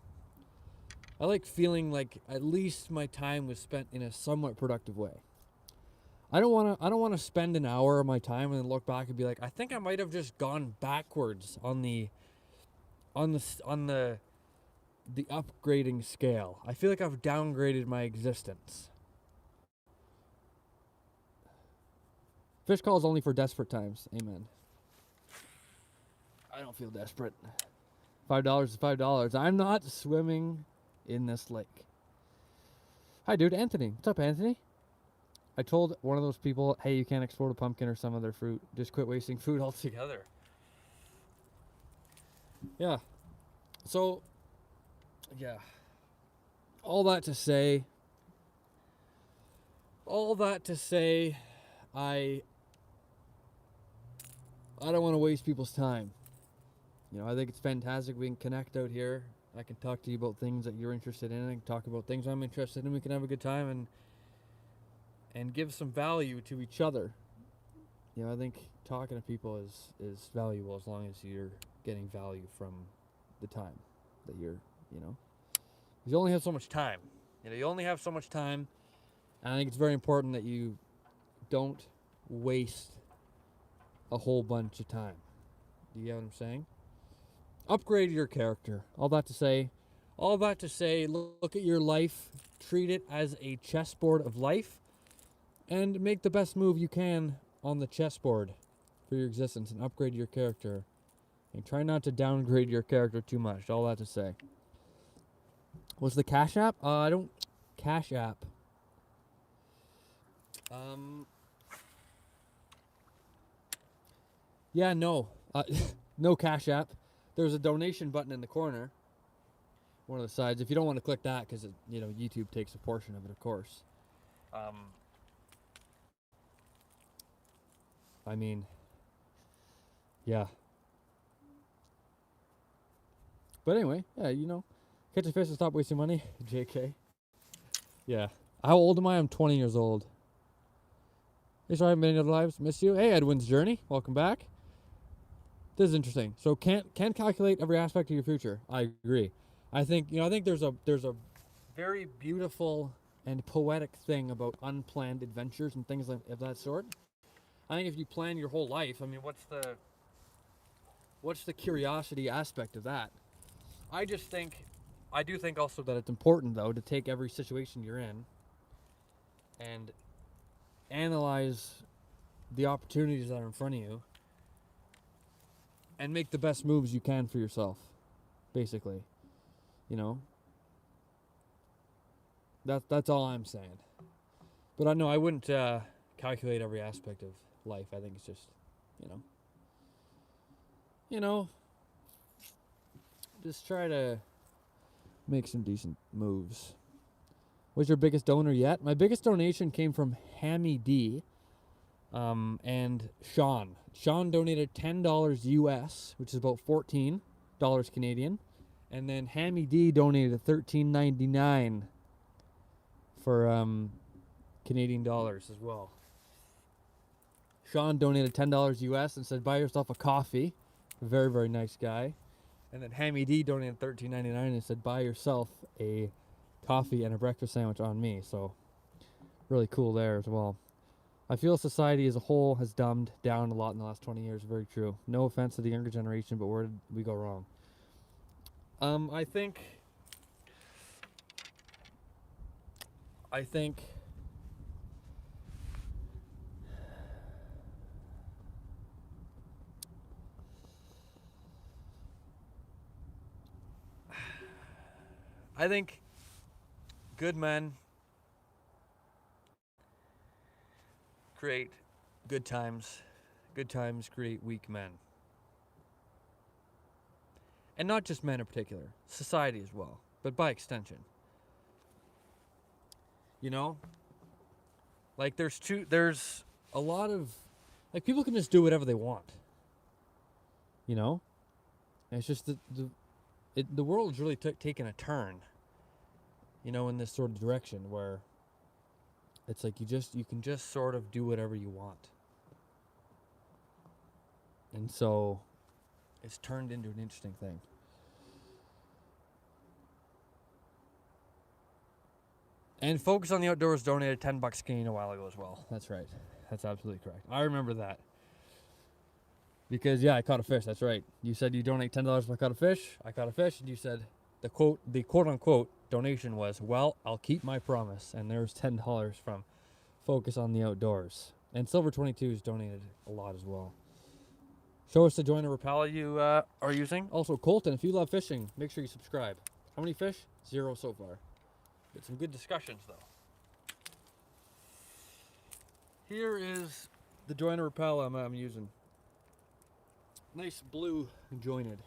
I like feeling like at least my time was spent in a somewhat productive way. I don't want to spend an hour of my time and then look back and be like, I think I might have just gone backwards on the upgrading scale. I feel like I've downgraded my existence. Fish call is only for desperate times. Amen. I don't feel desperate. $5 is $5. I'm not swimming in this lake. Hi, dude. Anthony. What's up, Anthony? I told one of those people, hey, you can't explode a pumpkin or some other fruit. Just quit wasting food altogether. Yeah. So, yeah. All that to say, I don't want to waste people's time. You know, I think it's fantastic we can connect out here. I can talk to you about things that you're interested in. I can talk about things I'm interested in. We can have a good time and give some value to each other. You know, I think talking to people is valuable as long as you're getting value from the time that you're, you know. You only have so much time. You know, you only have so much time. And I think it's very important that you don't waste a whole bunch of time. Do you get what I'm saying? Upgrade your character. All that to say, look at your life, treat it as a chessboard of life, and make the best move you can on the chessboard for your existence and upgrade your character. And try not to downgrade your character too much. All that to say. What's the Cash App? I don't... Cash App. Yeah, no. No Cash App. There's a donation button in the corner. One of the sides. If you don't want to click that, because, you know, YouTube takes a portion of it, of course. I mean, yeah. But anyway, yeah, you know, catch a fish and stop wasting money. JK. Yeah. How old am I? I'm 20 years old. Hey, sorry, many other lives. Miss you. Hey, Edwin's Journey. Welcome back. This is interesting. So can't calculate every aspect of your future. I agree. I think there's a very beautiful and poetic thing about unplanned adventures and things of that sort. I think if you plan your whole life, I mean, what's the curiosity aspect of that? I do think also that it's important though to take every situation you're in and analyze the opportunities that are in front of you and make the best moves you can for yourself, basically. You know? That's all I'm saying. But I know I wouldn't calculate every aspect of life. I think it's just, just try to make some decent moves. What's your biggest donor yet? My biggest donation came from Hammy D and Sean. Sean donated $10 US, which is about $14 Canadian. And then Hammy D donated $13.99 for Canadian dollars as well. Sean donated $10 US and said, buy yourself a coffee. A very, very nice guy. And then Hammy D donated $13.99 and said, buy yourself a coffee and a breakfast sandwich on me. So really cool there as well. I feel society as a whole has dumbed down a lot in the last 20 years. Very true. No offense to the younger generation, but where did we go wrong? I think good men create good times. Good times create weak men. And not just men in particular, society as well, but by extension. You know? Like there's a lot of, like, people can just do whatever they want. You know? And it's just the world's really taken a turn, in this sort of direction where it's like you can just sort of do whatever you want. And so it's turned into an interesting thing. And Focus on the Outdoors donated $10 Canadian a while ago as well. That's right. That's absolutely correct. I remember that. Because, I caught a fish. That's right. You said you donate $10 if I caught a fish. I caught a fish. And you said the quote-unquote donation was, well, I'll keep my promise. And there's $10 from Focus on the Outdoors. And Silver 22 has donated a lot as well. Show us the joiner Rapala you are using. Also, Colton, if you love fishing, make sure you subscribe. How many fish? 0 so far. Get some good discussions, though. Here is the joiner Rapala I'm using. Nice blue jointed.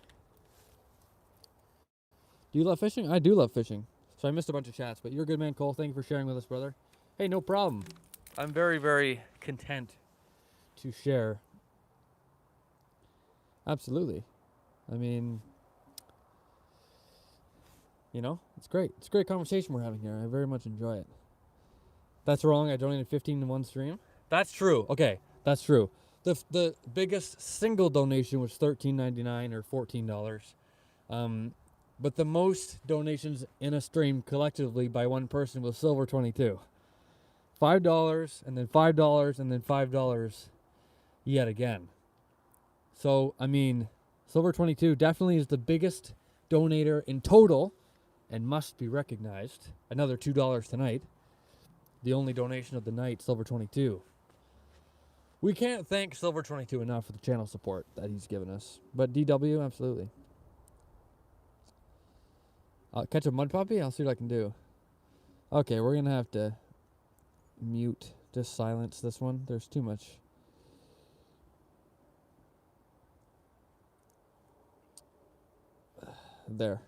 Do you love fishing? I do love fishing. So I missed a bunch of chats, but you're a good man, Cole. Thank you for sharing with us, brother. Hey, no problem. I'm very, very content to share. Absolutely. I mean, it's great. It's a great conversation we're having here. I very much enjoy it. That's wrong. I donated 15 in one stream. That's true. Okay, that's true. The biggest single donation was $13.99 or $14. But the most donations in a stream collectively by one person was Silver 22. $5 and then $5 and then $5 yet again. So, I mean, Silver 22 definitely is the biggest donator in total and must be recognized. Another $2 tonight. The only donation of the night, Silver 22. We can't thank Silver 22 enough for the channel support that he's given us. But DW, absolutely. I'll catch a mud puppy? I'll see what I can do. Okay, we're going to have to mute, just silence this one. There's too much. There. A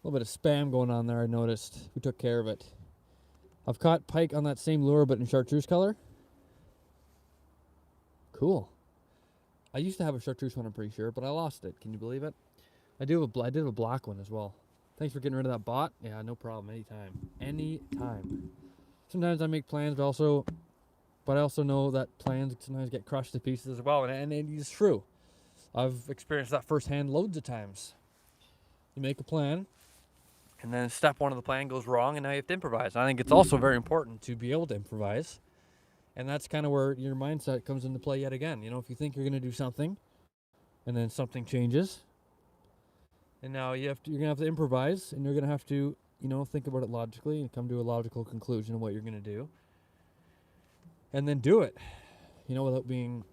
little bit of spam going on there, I noticed. We took care of it. I've caught pike on that same lure, but in chartreuse color. Cool. I used to have a chartreuse one, I'm pretty sure, but I lost it. Can you believe it? I did have a black one as well. Thanks for getting rid of that bot. Yeah, no problem. Anytime. Anytime. Sometimes I make plans, but I also know that plans sometimes get crushed to pieces as well, and it's true. I've experienced that firsthand loads of times. You make a plan, and then step one of the plan goes wrong, and now you have to improvise. And I think it's also very important to be able to improvise, and that's kind of where your mindset comes into play yet again. If you think you're going to do something, and then something changes, and now you're going to have to improvise, and you're going to have to, think about it logically and come to a logical conclusion of what you're going to do, and then do it, without being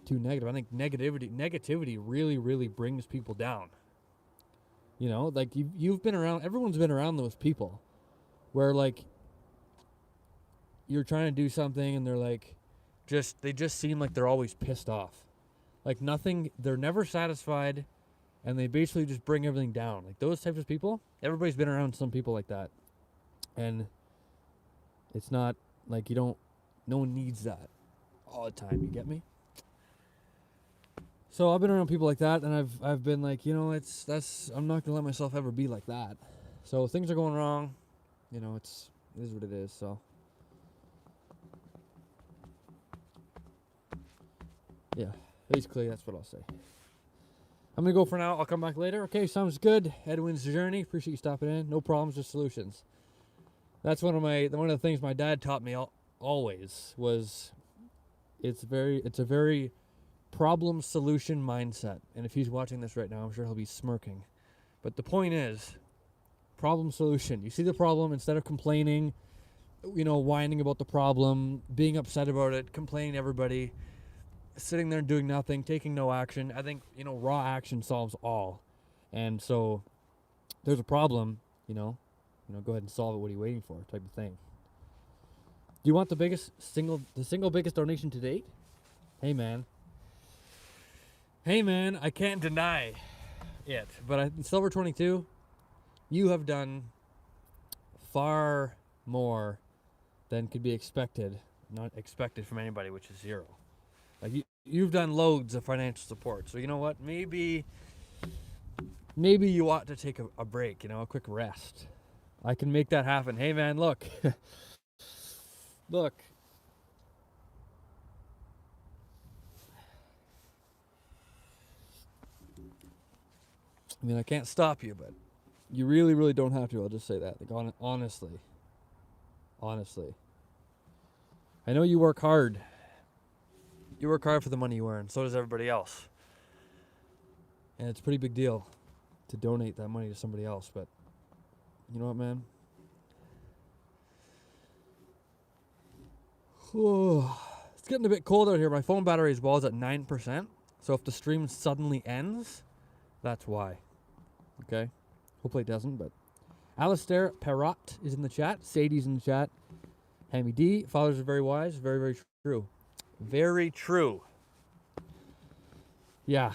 too negative. I think negativity really, really brings people down. Like you've been around, everyone's been around those people where like you're trying to do something and they're like, they just seem like they're always pissed off. Like they're never satisfied and they basically just bring everything down. Like those types of people, everybody's been around some people like that. And it's not like no one needs that all the time, you get me? So I've been around people like that, and I've been like, I'm not gonna let myself ever be like that. So things are going wrong, it is what it is. So yeah, basically that's what I'll say. I'm gonna go for now. I'll come back later. Okay, sounds good. Edwin's Journey. Appreciate you stopping in. No problems, just solutions. That's one of the things my dad taught me always was. It's a very problem solution mindset. And if he's watching this right now, I'm sure he'll be smirking. But the point is, problem solution. You see the problem, instead of complaining, whining about the problem, being upset about it, complaining to everybody, sitting there doing nothing, taking no action. I think, raw action solves all. And so there's a problem, go ahead and solve it. What are you waiting for? Type of thing. Do you want the single biggest donation to date? Hey man, I can't deny it. But Silver 22, you have done far more than could be expected. Not expected from anybody, which is 0. Like you've done loads of financial support. So you know what? Maybe maybe you ought to take a break, a quick rest. I can make that happen. Hey, man, look. Look. I mean, I can't stop you, but you really, really don't have to. I'll just say that. Like, honestly. Honestly. I know you work hard. You work hard for the money you earn. So does everybody else. And it's a pretty big deal to donate that money to somebody else. But you know what, man? It's getting a bit cold out here. My phone battery as well is at 9%. So if the stream suddenly ends, that's why. Okay? Hopefully it doesn't, but Alistair Perrott is in the chat. Sadie's in the chat. Hammy D. Fathers are very wise. Very, very true. Very true. Yeah.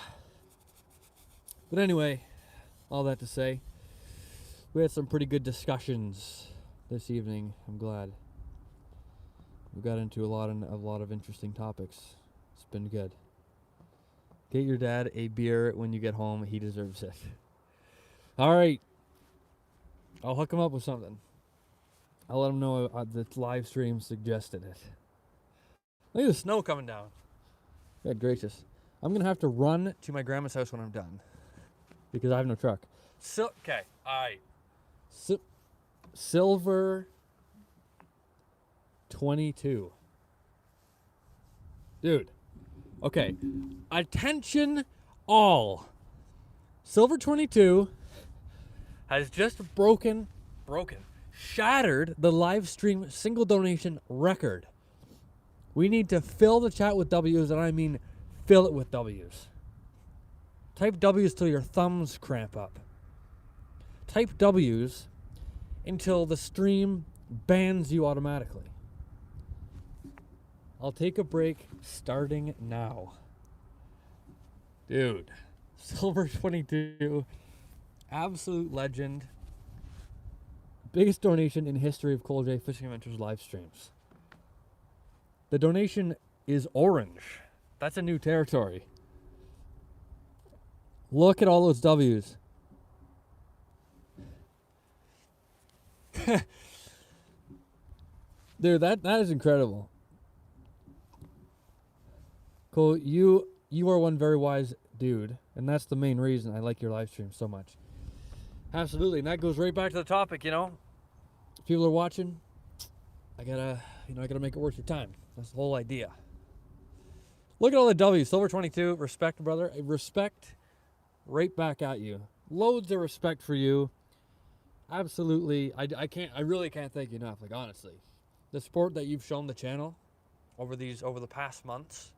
But anyway, all that to say, we had some pretty good discussions this evening. I'm glad. We got into a lot of interesting topics. It's been good. Get your dad a beer when you get home. He deserves it. All right. I'll hook him up with something. I'll let him know the live stream suggested it. Look at the snow coming down. Good gracious. I'm going to have to run to my grandma's house when I'm done. Because I have no truck. Okay. All right. Silver 22. Dude. Okay. Attention all. Silver 22 has just shattered the live stream single donation record. We need to fill the chat with W's, and I mean fill it with W's. Type W's till your thumbs cramp up. Type W's until the stream bans you automatically. I'll take a break starting now. Dude, Silver 22, absolute legend. Biggest donation in history of Cole J Fishing Adventures live streams. The donation is orange. That's a new territory. Look at all those W's. Dude, that is incredible. Cole, you are one very wise dude, and that's the main reason I like your live stream so much. Absolutely, and that goes right back to the topic, If people are watching, I gotta make it worth your time. That's the whole idea. Look at all the W's. Silver 22, respect, brother. Respect right back at you. Loads of respect for you. Absolutely. I really can't thank you enough, like honestly. The support that you've shown the channel over the past months,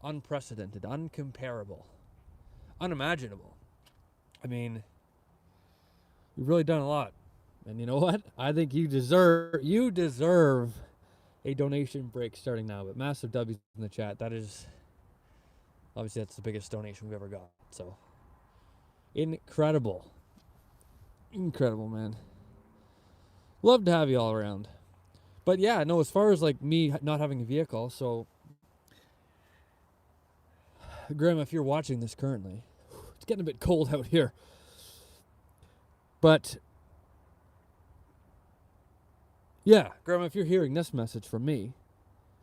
unprecedented, uncomparable, unimaginable. I mean, you've really done a lot. And you know what? I think you deserve a donation break starting now. But massive W's in the chat. That's the biggest donation we've ever got. So incredible. Incredible, man. Love to have you all around. But yeah, no, as far as like me not having a vehicle, so Graham, if you're watching this currently, it's getting a bit cold out here. But yeah, Graham, if you're hearing this message from me,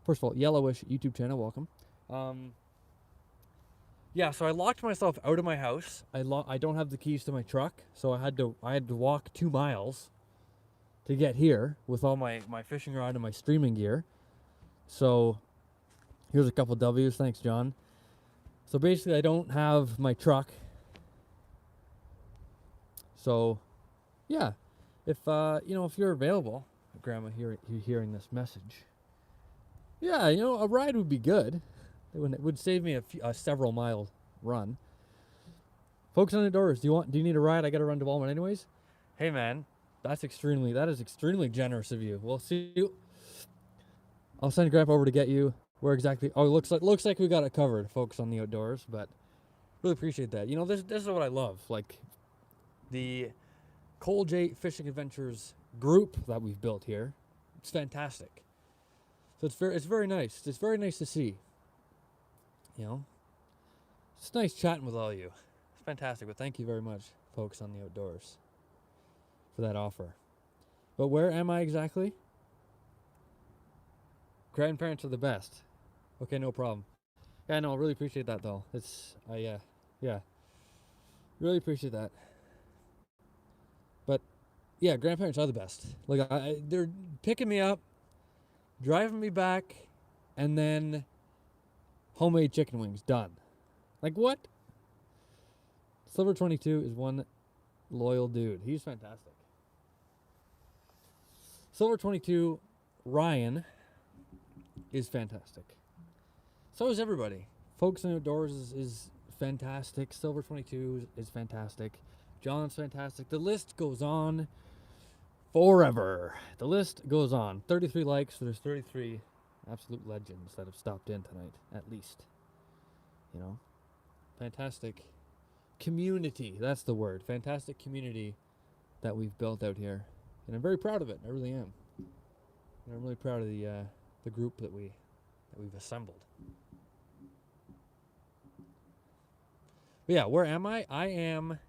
first of all, Yellowish YouTube channel, welcome. Yeah, so I locked myself out of my house. I don't have the keys to my truck, so I had to walk 2 miles to get here with all my fishing rod and my streaming gear. So here's a couple W's. Thanks, John. So basically, I don't have my truck. So yeah, if you're available, Grandma, you're hearing this message. Yeah, a ride would be good. It would save me a several mile run. Folks on the doors, do you need a ride? I got to run to Walmart anyways. Hey man, that is extremely generous of you. We'll see you. I'll send Grandpa over to get you. Where exactly? Oh, looks like we got it covered, folks on the outdoors. But really appreciate that. This is what I love. Like the Cole J Fishing Adventures group that we've built here. It's fantastic. So it's very nice. It's very nice to see. It's nice chatting with all you. fantastic. But thank you very much, folks on the outdoors, for that offer. But where am I exactly? Grandparents are the best. Okay, no problem. Yeah, no, I really appreciate that though. Yeah, really appreciate that. But yeah, grandparents are the best. Like they're picking me up, driving me back, and then homemade chicken wings done. Like what? Silver 22 is one loyal dude. He's fantastic. Silver 22 Ryan is fantastic. So is everybody. Folks in Outdoors is fantastic. Silver 22 is fantastic. John's fantastic. The list goes on forever. The list goes on. 33 likes, so there's 33 absolute legends that have stopped in tonight, at least. You know? Fantastic community. That's the word. Fantastic community that we've built out here. And I'm very proud of it. I really am. And I'm really proud of the group that we've assembled. But yeah, where am I? I am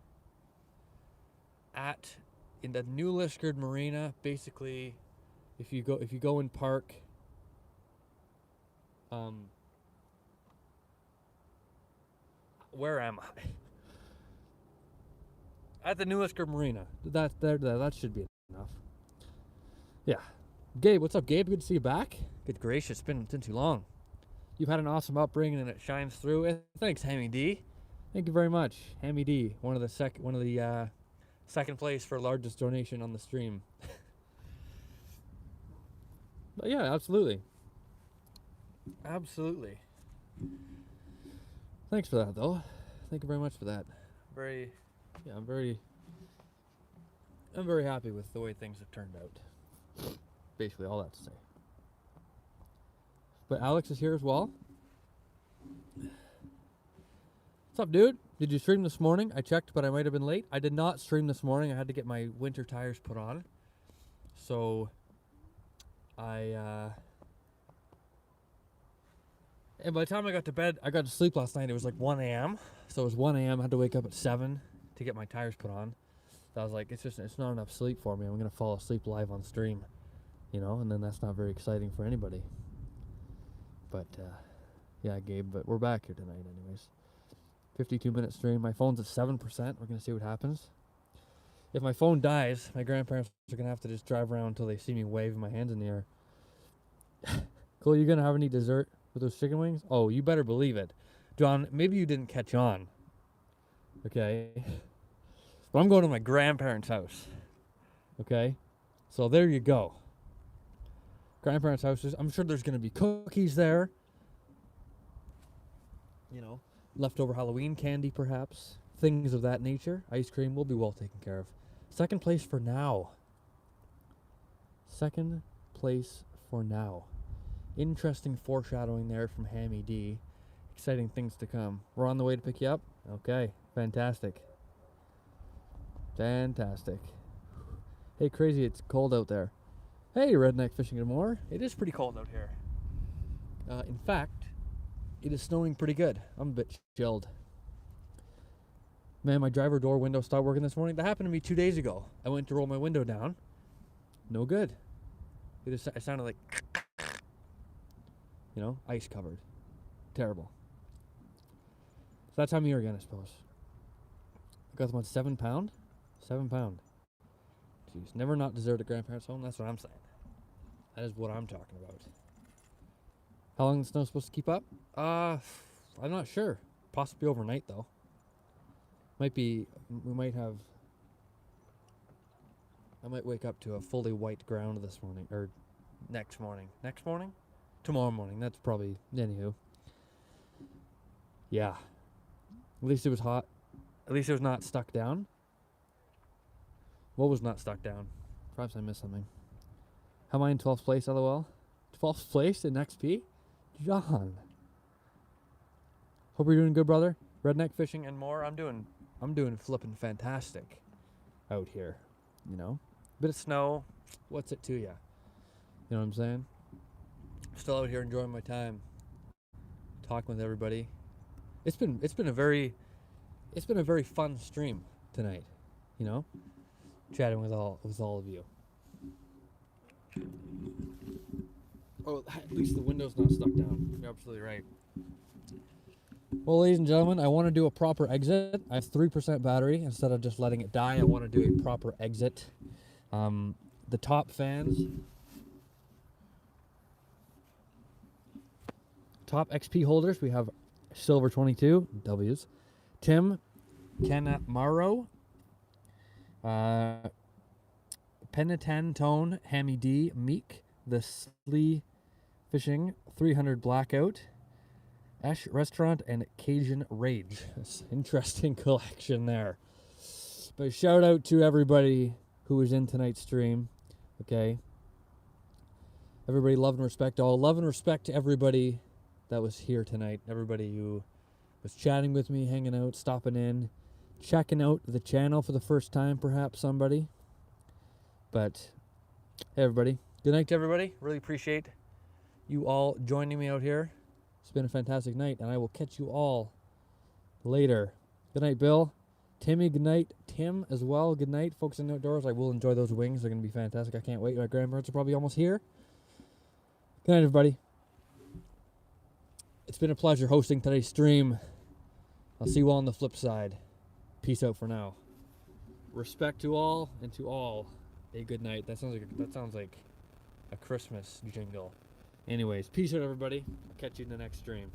in the New Liskeard Marina. Basically, if you go and park, where am I? At the New Liskeard Marina. That should be enough. Yeah. Gabe, what's up, Gabe? Good to see you back. Good gracious, it's been too long. You've had an awesome upbringing and it shines through. Thanks, Hammy D. Thank you very much, Hammy D. One of the second place for largest donation on the stream. But yeah, absolutely. Absolutely. Thanks for that, though. Thank you very much for that. I'm very happy with the way things have turned out. Basically, all that to say. But Alex is here as well. What's up, dude? Did you stream this morning? I checked, but I might have been late. I did not stream this morning. I had to get my winter tires put on. So, and by the time I got to bed, I got to sleep last night. It was like 1 a.m. So it was 1 a.m. I had to wake up at 7 to get my tires put on. So I was like, it's not enough sleep for me. I'm going to fall asleep live on stream. You know, and then that's not very exciting for anybody. But, yeah, Gabe, but we're back here tonight anyways. 52-minute stream. My phone's at 7%. We're going to see what happens. If my phone dies, my grandparents are going to have to just drive around until they see me waving my hands in the air. Cole, you going to have any dessert with those chicken wings? Oh, you better believe it. John, maybe you didn't catch on. Okay? But I'm going to my grandparents' house. Okay? So there you go. Grandparents' houses. I'm sure there's going to be cookies there. You know, leftover Halloween candy, perhaps. Things of that nature. Ice cream will be well taken care of. Second place for now. Second place for now. Interesting foreshadowing there from Hammy D. Exciting things to come. We're on the way to pick you up. Okay, fantastic. Fantastic. Hey, crazy, it's cold out there. Hey, Redneck Fishing and More. It is pretty cold out here. In fact, it is snowing pretty good. I'm a bit chilled. Man, my driver door window stopped working this morning. That happened to me 2 days ago. I went to roll my window down. No good. It sounded like, you know, ice covered. Terrible. So that time of year again, I suppose. I got them on £7. £7. Jeez, never not dessert at grandparents' home. That's what I'm saying. That is what I'm talking about. How long is the snow supposed to keep up? I'm not sure. Possibly overnight, though. I might wake up to a fully white ground this morning, or next morning. Next morning? Tomorrow morning. That's probably, anywho. Yeah. At least it was hot. At least it was not stuck down. What was not stuck down? Perhaps I missed something. How am I in 12th place, LOL? 12th place in XP? John. Hope you're doing good, brother. Redneck Fishing and More. I'm doing flipping fantastic out here. You know? Bit of snow. What's it to ya? You know what I'm saying? Still out here enjoying my time. Talking with everybody. It's been a very it's been a very fun stream tonight, you know, chatting with all of you. Oh, at least the window's not stuck down. You're absolutely right. Well, ladies and gentlemen, I want to do a proper exit. I have 3% battery. Instead of just letting it die, I want to do a proper exit. The top fans, top XP holders, we have Silver 22, W's, Tim Canamaro, Penitan Tone, Hammy D, Meek, The Slee Fishing, 300 Blackout, Ash Restaurant, and Cajun Rage. That's an interesting collection there. But shout out to everybody who was in tonight's stream. Okay. Everybody, love and respect all. Love and respect to everybody that was here tonight. Everybody who was chatting with me, hanging out, stopping in, checking out the channel for the first time, perhaps somebody. But hey, everybody. Good night to everybody. Really appreciate you all joining me out here. It's been a fantastic night, and I will catch you all later. Good night, Bill. Timmy, good night. Tim as well, good night. Folks in the outdoors, I will enjoy those wings. They're going to be fantastic. I can't wait. My grandparents are probably almost here. Good night, everybody. It's been a pleasure hosting today's stream. I'll see you all on the flip side. Peace out for now. Respect to all, and to all, a good night. That sounds like a Christmas jingle. Anyways, peace out, everybody. I'll catch you in the next stream.